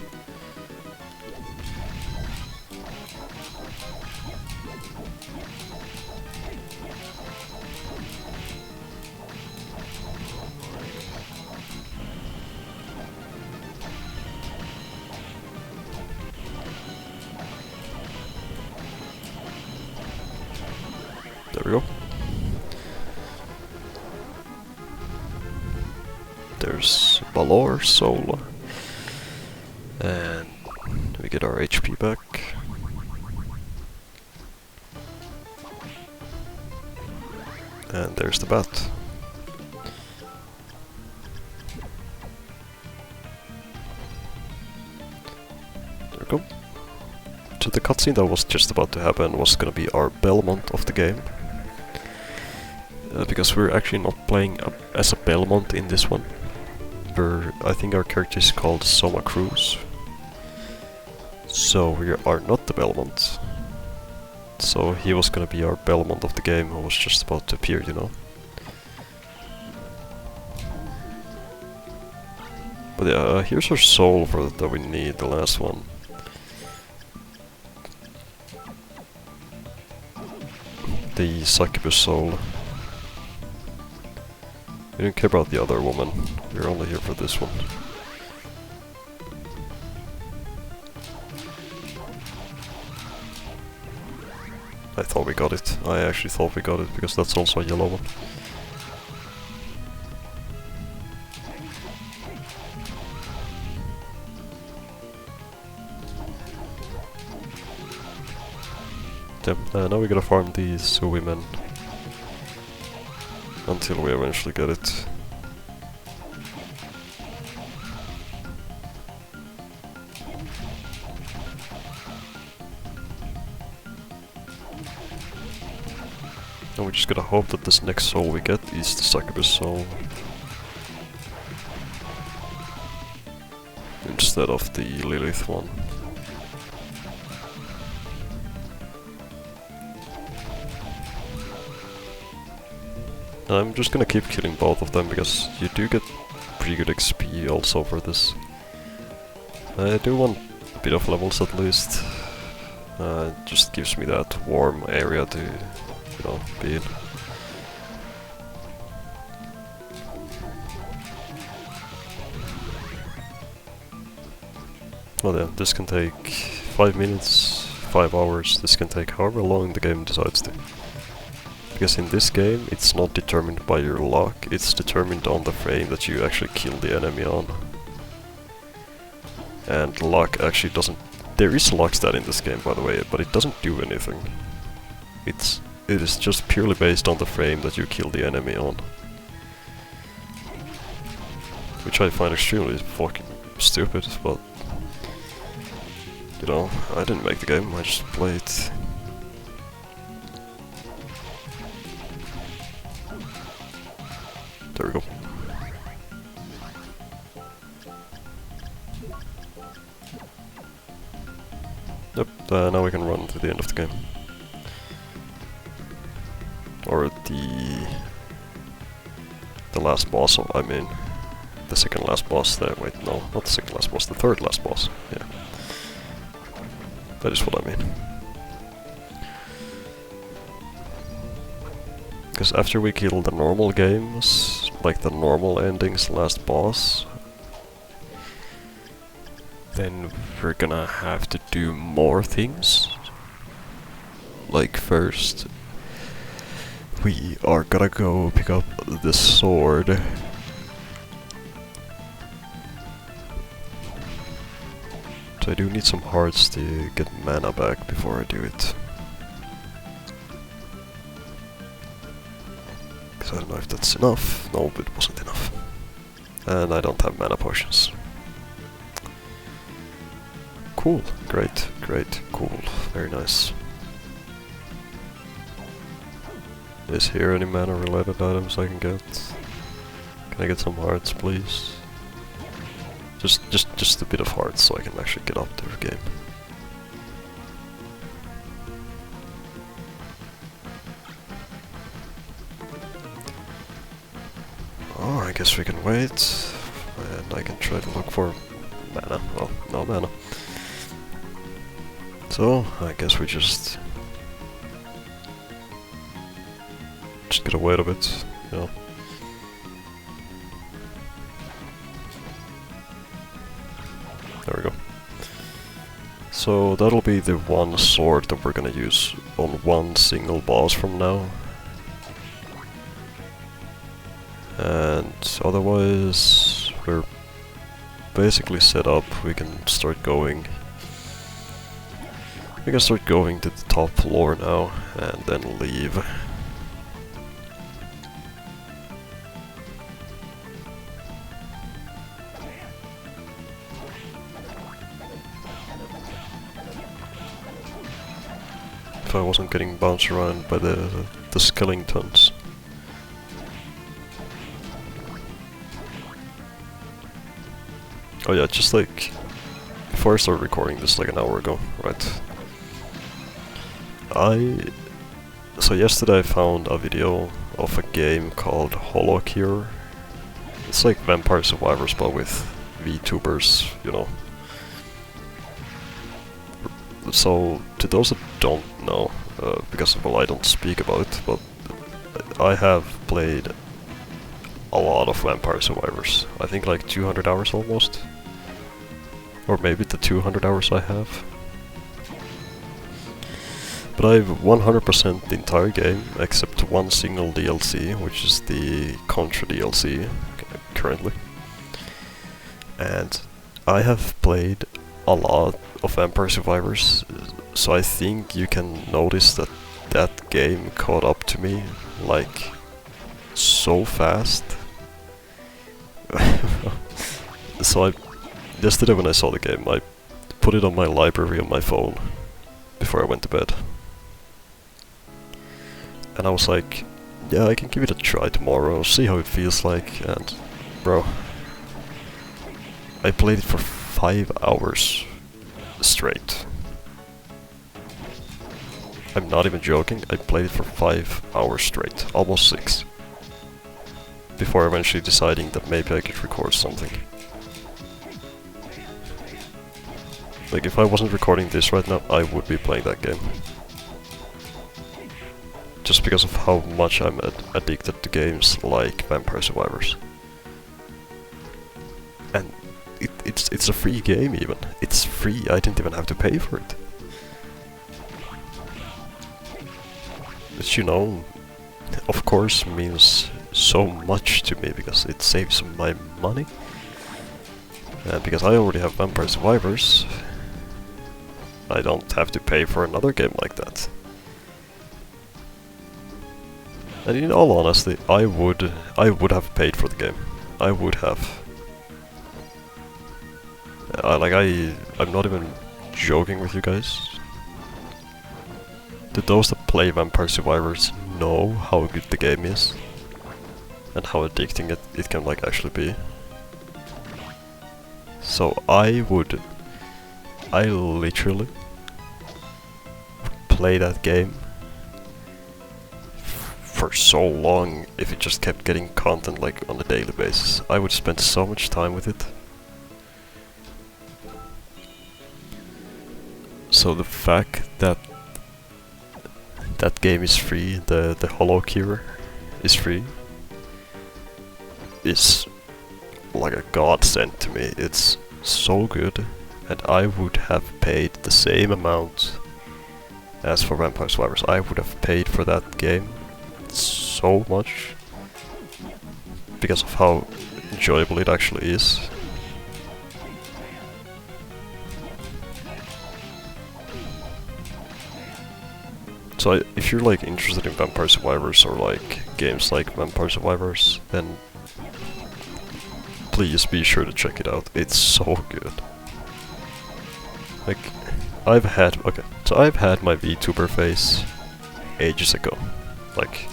There we go. There's Balor soul. And we get our HP back. And there's the bat. There we go. So the cutscene that was just about to happen was gonna be our Belmont of the game. Because we're actually not playing as a Belmont in this one. I think our character is called Soma Cruz. So we are not the Belmont. So he was gonna be our Belmont of the game who was just about to appear, you know. But yeah, here's our soul for that we need, the last one. The succubus soul. We don't care about the other woman, we're only here for this one. I thought we got it. I actually thought we got it, because that's also a yellow one. Yep, now we gotta farm these women until we eventually get it. And we just gotta hope that this next soul we get is the succubus soul. Instead of the Lilith one. And I'm just gonna keep killing both of them because you do get pretty good XP also for this. I do want a bit of levels at least. It just gives me that warm area to, you know, be in. Well yeah, this can take 5 minutes, 5 hours, this can take however long the game decides to. Because in this game, it's not determined by your luck, it's determined on the frame that you actually kill the enemy on. And luck actually doesn't... There is luck stat in this game, by the way, but it doesn't do anything. It is just purely based on the frame that you kill the enemy on. Which I find extremely fucking stupid, but... You know, I didn't make the game, I just played. There we go. Yep, now we can run to the end of the game. Or the last boss, I mean. The second last boss there, wait, no, not the second last boss, the third last boss, yeah. That is what I mean. Because after we kill the normal games, like the normal endings last boss, then we're gonna have to do more things. Like first, we are gonna go pick up the sword. So I do need some hearts to get mana back before I do it. Because I don't know if that's enough. No, but it wasn't enough. And I don't have mana potions. Cool, great, great, cool, very nice. Is here any mana related items I can get? Can I get some hearts, please? Just a bit of hearts so I can actually get up to the game. Oh, I guess we can wait. And I can try to look for mana. Well, no mana. So, I guess we just gotta wait a bit, you know. There we go. So that'll be the one sword that we're gonna use on one single boss from now. And otherwise, we're basically set up. We can start going. We can start going to the top floor now, and then leave. If I wasn't getting bounced around by the skeletons. Oh yeah, just like before I started recording this like an hour ago, right? So yesterday I found a video of a game called Holocure. It's like Vampire Survivors but with VTubers, you know. So to those that don't know, because well I don't speak about it, but I have played a lot of Vampire Survivors. I think like 200 hours almost. Or maybe the 200 hours I have. But I've 100% the entire game, except one single DLC, which is the Contra DLC, currently. And I have played a lot of Vampire Survivors, so I think you can notice that that game caught up to me, like, so fast. So yesterday when I saw the game, I put it on my library on my phone before I went to bed. And I was like, yeah, I can give it a try tomorrow, see how it feels like, and bro, I played it for 5 hours straight. I'm not even joking, I played it for 5 hours straight, almost 6. Before eventually deciding that maybe I could record something. Like, if I wasn't recording this right now, I would be playing that game. Just because of how much I'm addicted to games like Vampire Survivors. And it's a free game even. It's free, I didn't even have to pay for it. Which, you know, of course means so much to me because it saves my money. And because I already have Vampire Survivors, I don't have to pay for another game like that. And in all honesty, I would have paid for the game. I would have. I'm not even joking with you guys. Those that play Vampire Survivors know how good the game is and how addicting it can like actually be. So I literally play that game for so long if it just kept getting content like on a daily basis. I would spend so much time with it. So the fact that that game is free, the Hollow Cure is free, is like a godsend to me. It's so good, and I would have paid the same amount as for Vampire Survivors. I would have paid for that game so much because of how enjoyable it actually is. So if you're like interested in Vampire Survivors or like games like Vampire Survivors, then please be sure to check it out. It's so good. Like, I've had my VTuber phase ages ago. Like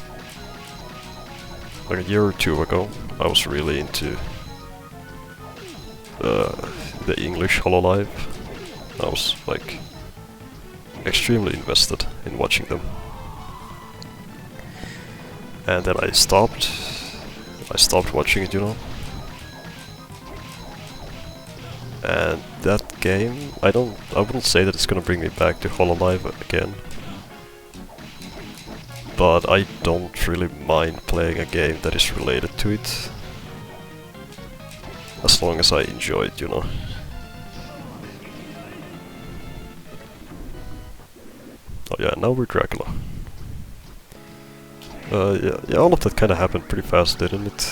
a year or two ago, I was really into the English Hololive. I was like extremely invested in watching them. And then I stopped watching it, you know. And that game, I wouldn't say that it's gonna bring me back to Hololive again. But I don't really mind playing a game that is related to it. As long as I enjoy it, you know. Oh yeah, now we're Dracula. Yeah, all of that kinda happened pretty fast, didn't it?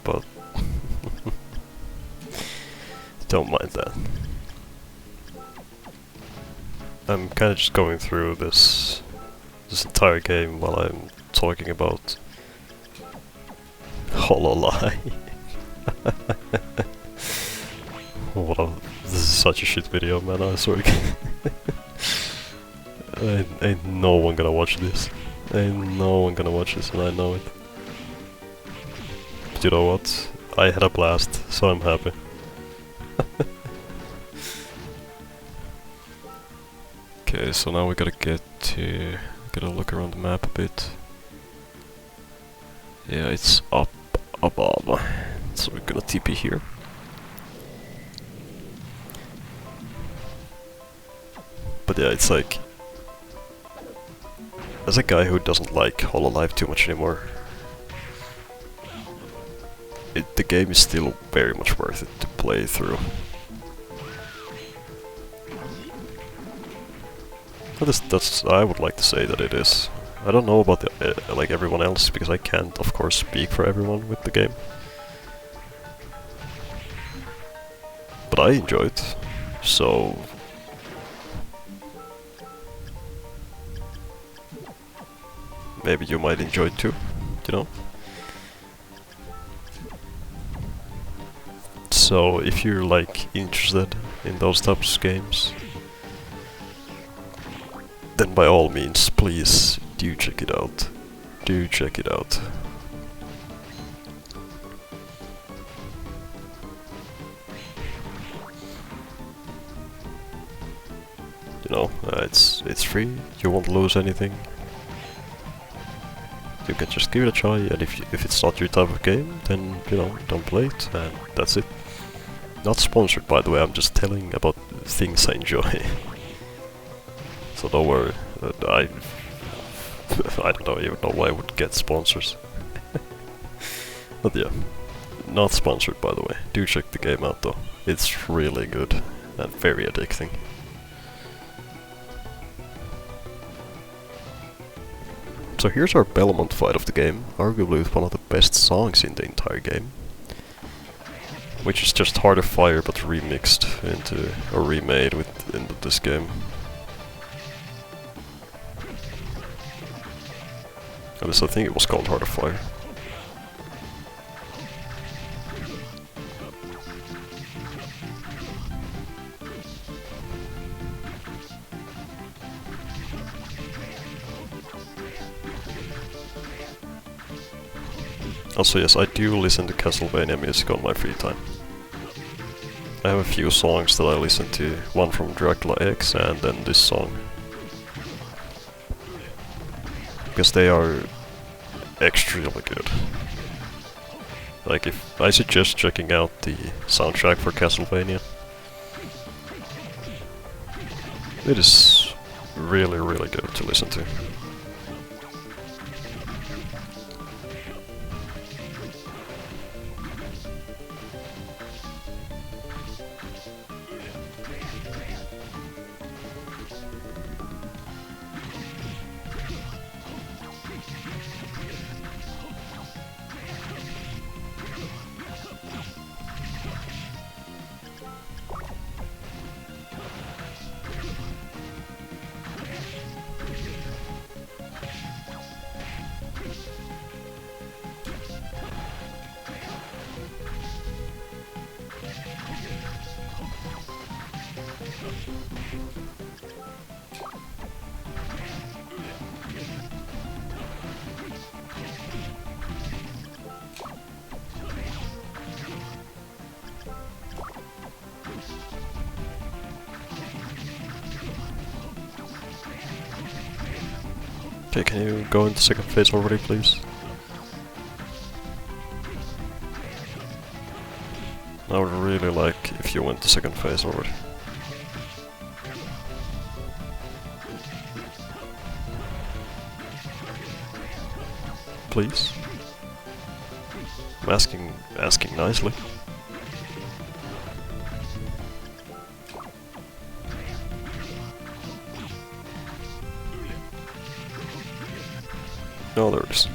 But don't mind that. I'm kinda just going through this entire game while I'm talking about Hololive. This is such a shit video, man, I swear. Ain't no one gonna watch this. Ain't no one gonna watch this, and I know it. But you know what? I had a blast, so I'm happy. Okay, so now we gotta gotta look around the map a bit. Yeah, it's up above. So we're gonna TP here. But yeah, it's like, as a guy who doesn't like Hololive too much anymore, the game is still very much worth it to play through. I would like to say that it is. I don't know about like everyone else, because I can't, of course, speak for everyone with the game. But I enjoy it, so maybe you might enjoy it too, you know? So if you're like interested in those types of games, then by all means, please do check it out. Do check it out. You know, it's free. You won't lose anything. You can just give it a try, and if it's not your type of game, then, you know, don't play it, and that's it. Not sponsored, by the way, I'm just telling about things I enjoy. So don't worry, I don't even know why I would get sponsors. But yeah, not sponsored, by the way. Do check the game out though, it's really good and very addicting. So here's our Belmont fight of the game, arguably with one of the best songs in the entire game. which is just Heart of Fire but remixed into, or remade into this game. At least I think it was called Heart of Fire. Also yes, I do listen to Castlevania music on my free time. I have a few songs that I listen to, one from Dracula X and then this song. Because they are extremely good. Like, if I suggest checking out the soundtrack for Castlevania. It is really, really good to listen to. Okay, can you go into second phase already, please? I would really like if you went to second phase already. Please? I'm asking nicely. Oh, there it is.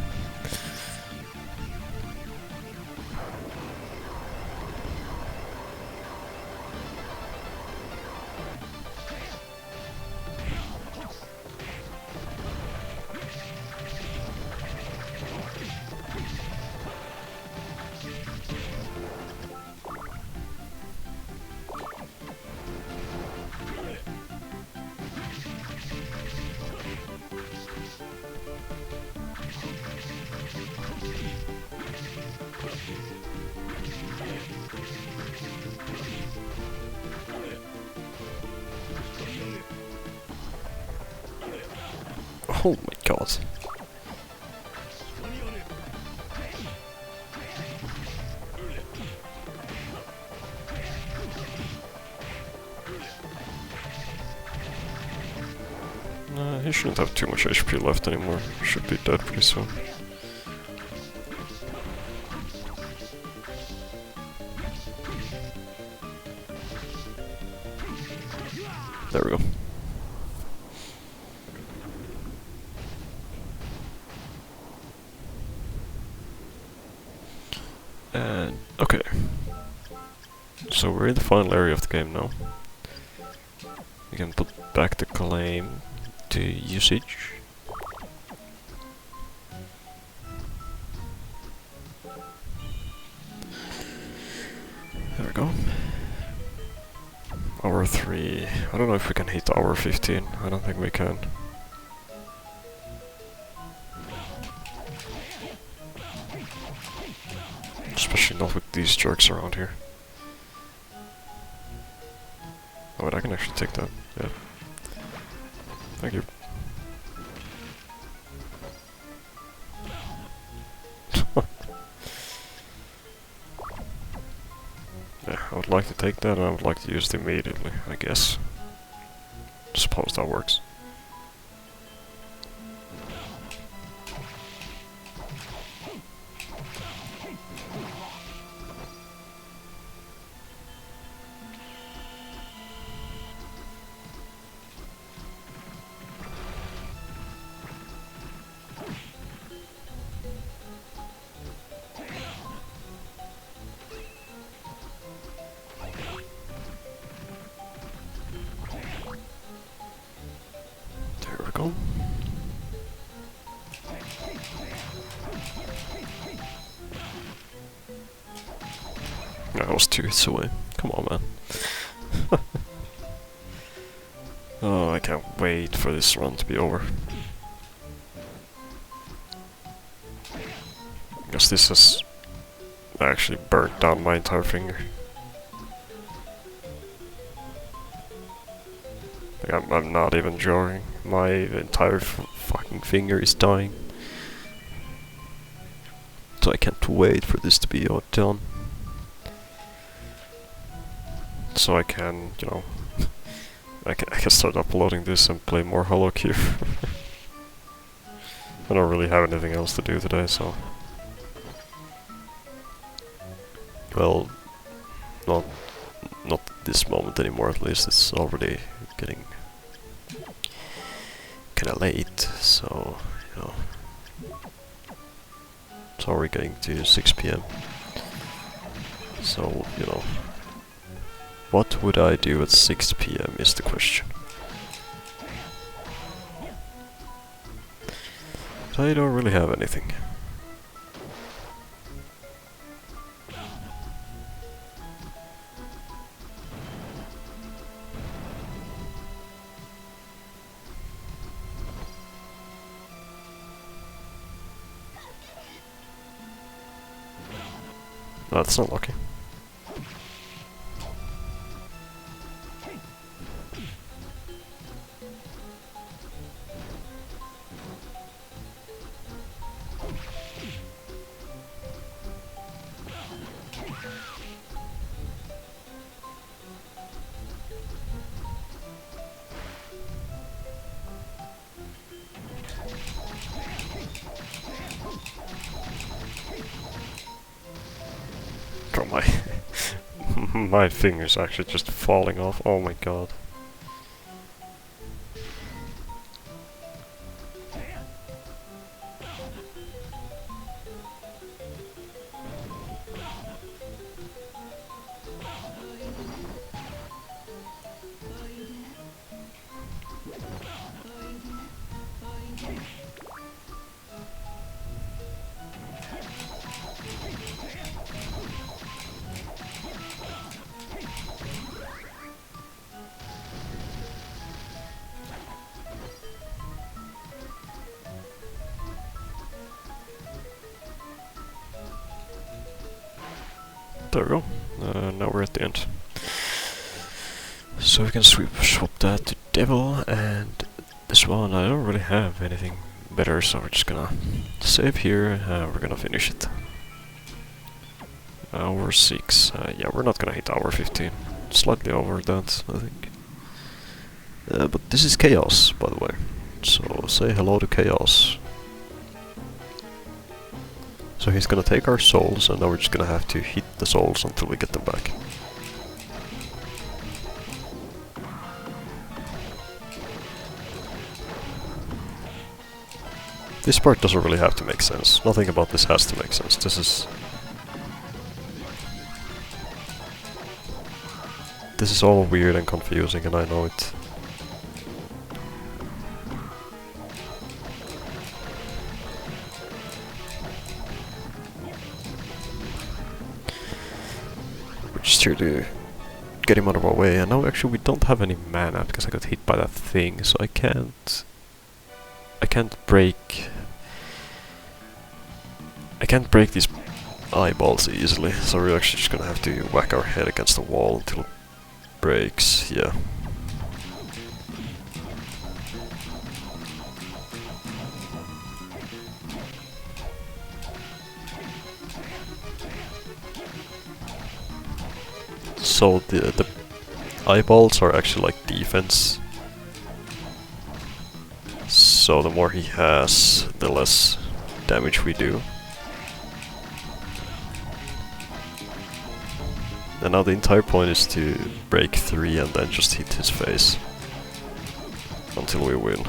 Oh my god. He shouldn't have too much HP left anymore. Should be dead pretty soon. There we go. And okay. So we're in the final area of the game now. We can put back the claim to usage. There we go. Hour 3. I don't know if we can hit hour 15. I don't think we can. Especially not with these jerks around here. Oh wait, I can actually take that. Yeah. Thank you. Yeah, I would like to take that and I would like to use it immediately, I guess. Suppose that works. I was 2 hits away. Come on, man. Oh, I can't wait for this run to be over. Because this has actually burnt down my entire finger. Like, I'm not even joking. My entire fucking finger is dying. So I can't wait for this to be all done. So I can, you know, I can start uploading this and play more HoloQ. I don't really have anything else to do today, so... Well, not this moment anymore, at least. It's already getting kinda late, so, you know... It's already getting to 6 PM. So, you know... What would I do at 6 PM is the question. But I don't really have anything. No, that's not lucky. Oh my... my finger's actually just falling off, oh my god. There we go. Now we're at the end. So we can swap that to Devil, and this one I don't really have anything better, so we're just gonna save here, we're gonna finish it. Hour 6, yeah, we're not gonna hit hour 15. Slightly over that, I think. But this is Chaos, by the way. So say hello to Chaos. So he's gonna take our souls, and now we're just gonna have to hit the souls until we get them back. This part doesn't really have to make sense. Nothing about this has to make sense. This is all weird and confusing, and I know it. Just here to get him out of our way, and now actually we don't have any mana because I got hit by that thing, so I can't break these eyeballs easily, so we're actually just gonna have to whack our head against the wall until it breaks, yeah. So the eyeballs are actually like defense. So the more he has, the less damage we do. And now the entire point is to break 3 and then just hit his face until we win.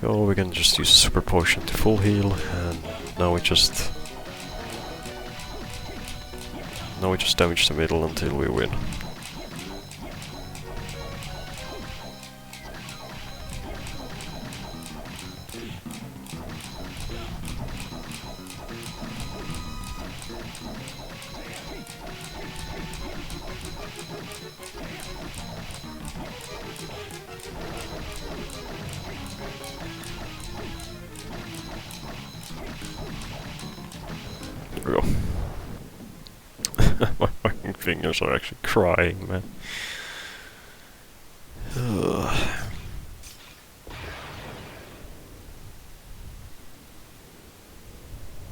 There we go, we can just use a super potion to full heal, and now we just damage the middle until we win. we go. My fucking fingers are actually crying, man.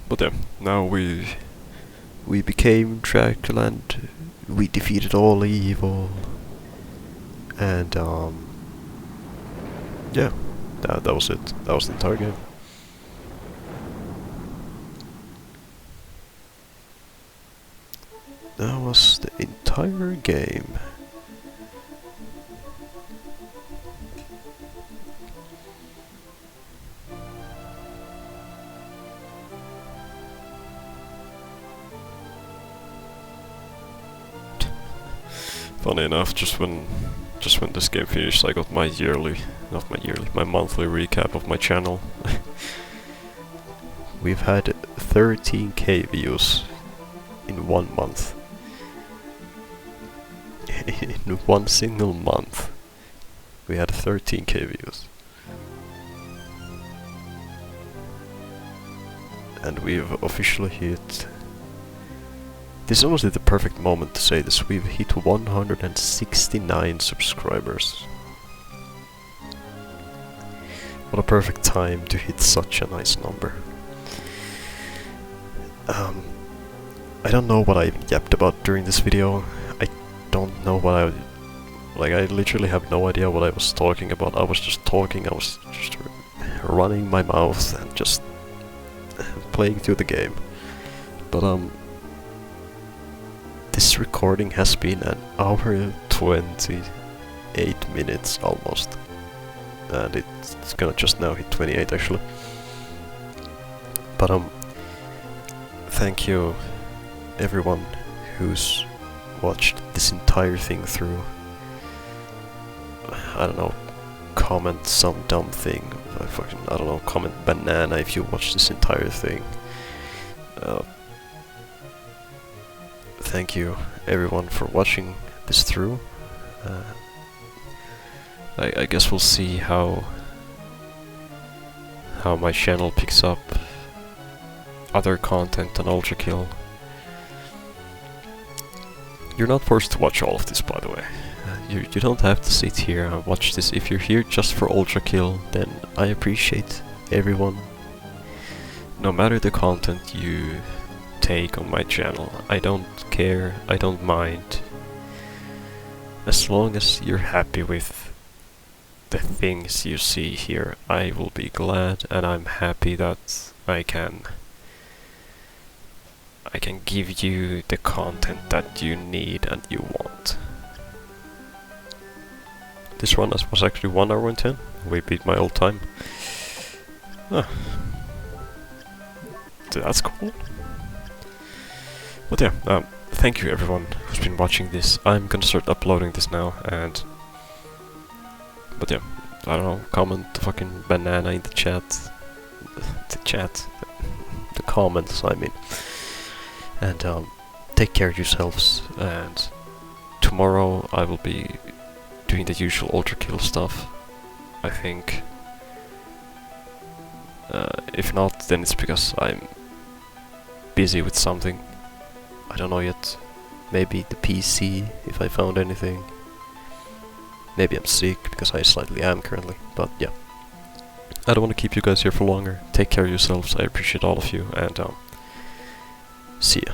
But yeah, now we became Dracula and we defeated all evil. And yeah, that was it. That was the entire game. That was the entire game. Funny enough, just when this game finished, I got my my monthly recap of my channel. We've had 13k views in 1 month. In one single month, we had 13k views. And we've officially hit... This is almost the perfect moment to say this. We've hit 169 subscribers. What a perfect time to hit such a nice number. I don't know what I yapped about during this video. I don't know what I... Like, I literally have no idea what I was talking about. I was just talking, I was just running my mouth and just playing through the game. But, this recording has been an hour and 28 minutes almost. And it's gonna just now hit 28 actually. But, thank you everyone who's watched this entire thing through. I don't know, comment some dumb thing. I don't know, comment banana if you watch this entire thing. Thank you everyone for watching this through. I guess we'll see how my channel picks up other content on Ultra Kill. You're not forced to watch all of this, by the way. You don't have to sit here and watch this. If you're here just for Ultra Kill, then I appreciate everyone. No matter the content you take on my channel, I don't care, I don't mind. As long as you're happy with the things you see here, I will be glad, and I'm happy that I can give you the content that you need and you want. This run was actually 1 hour and 10. We beat my old time. Ah. That's cool. But yeah, thank you everyone who's been watching this. I'm gonna start uploading this now, and... But yeah, I don't know, comment the fucking banana in the chat. The comments, I mean. And take care of yourselves, and tomorrow I will be doing the usual Ultra Kill stuff, I think. If not, then it's because I'm busy with something. I don't know yet. Maybe the PC, if I found anything. Maybe I'm sick, because I slightly am currently, but yeah. I don't want to keep you guys here for longer. Take care of yourselves, I appreciate all of you, and see ya.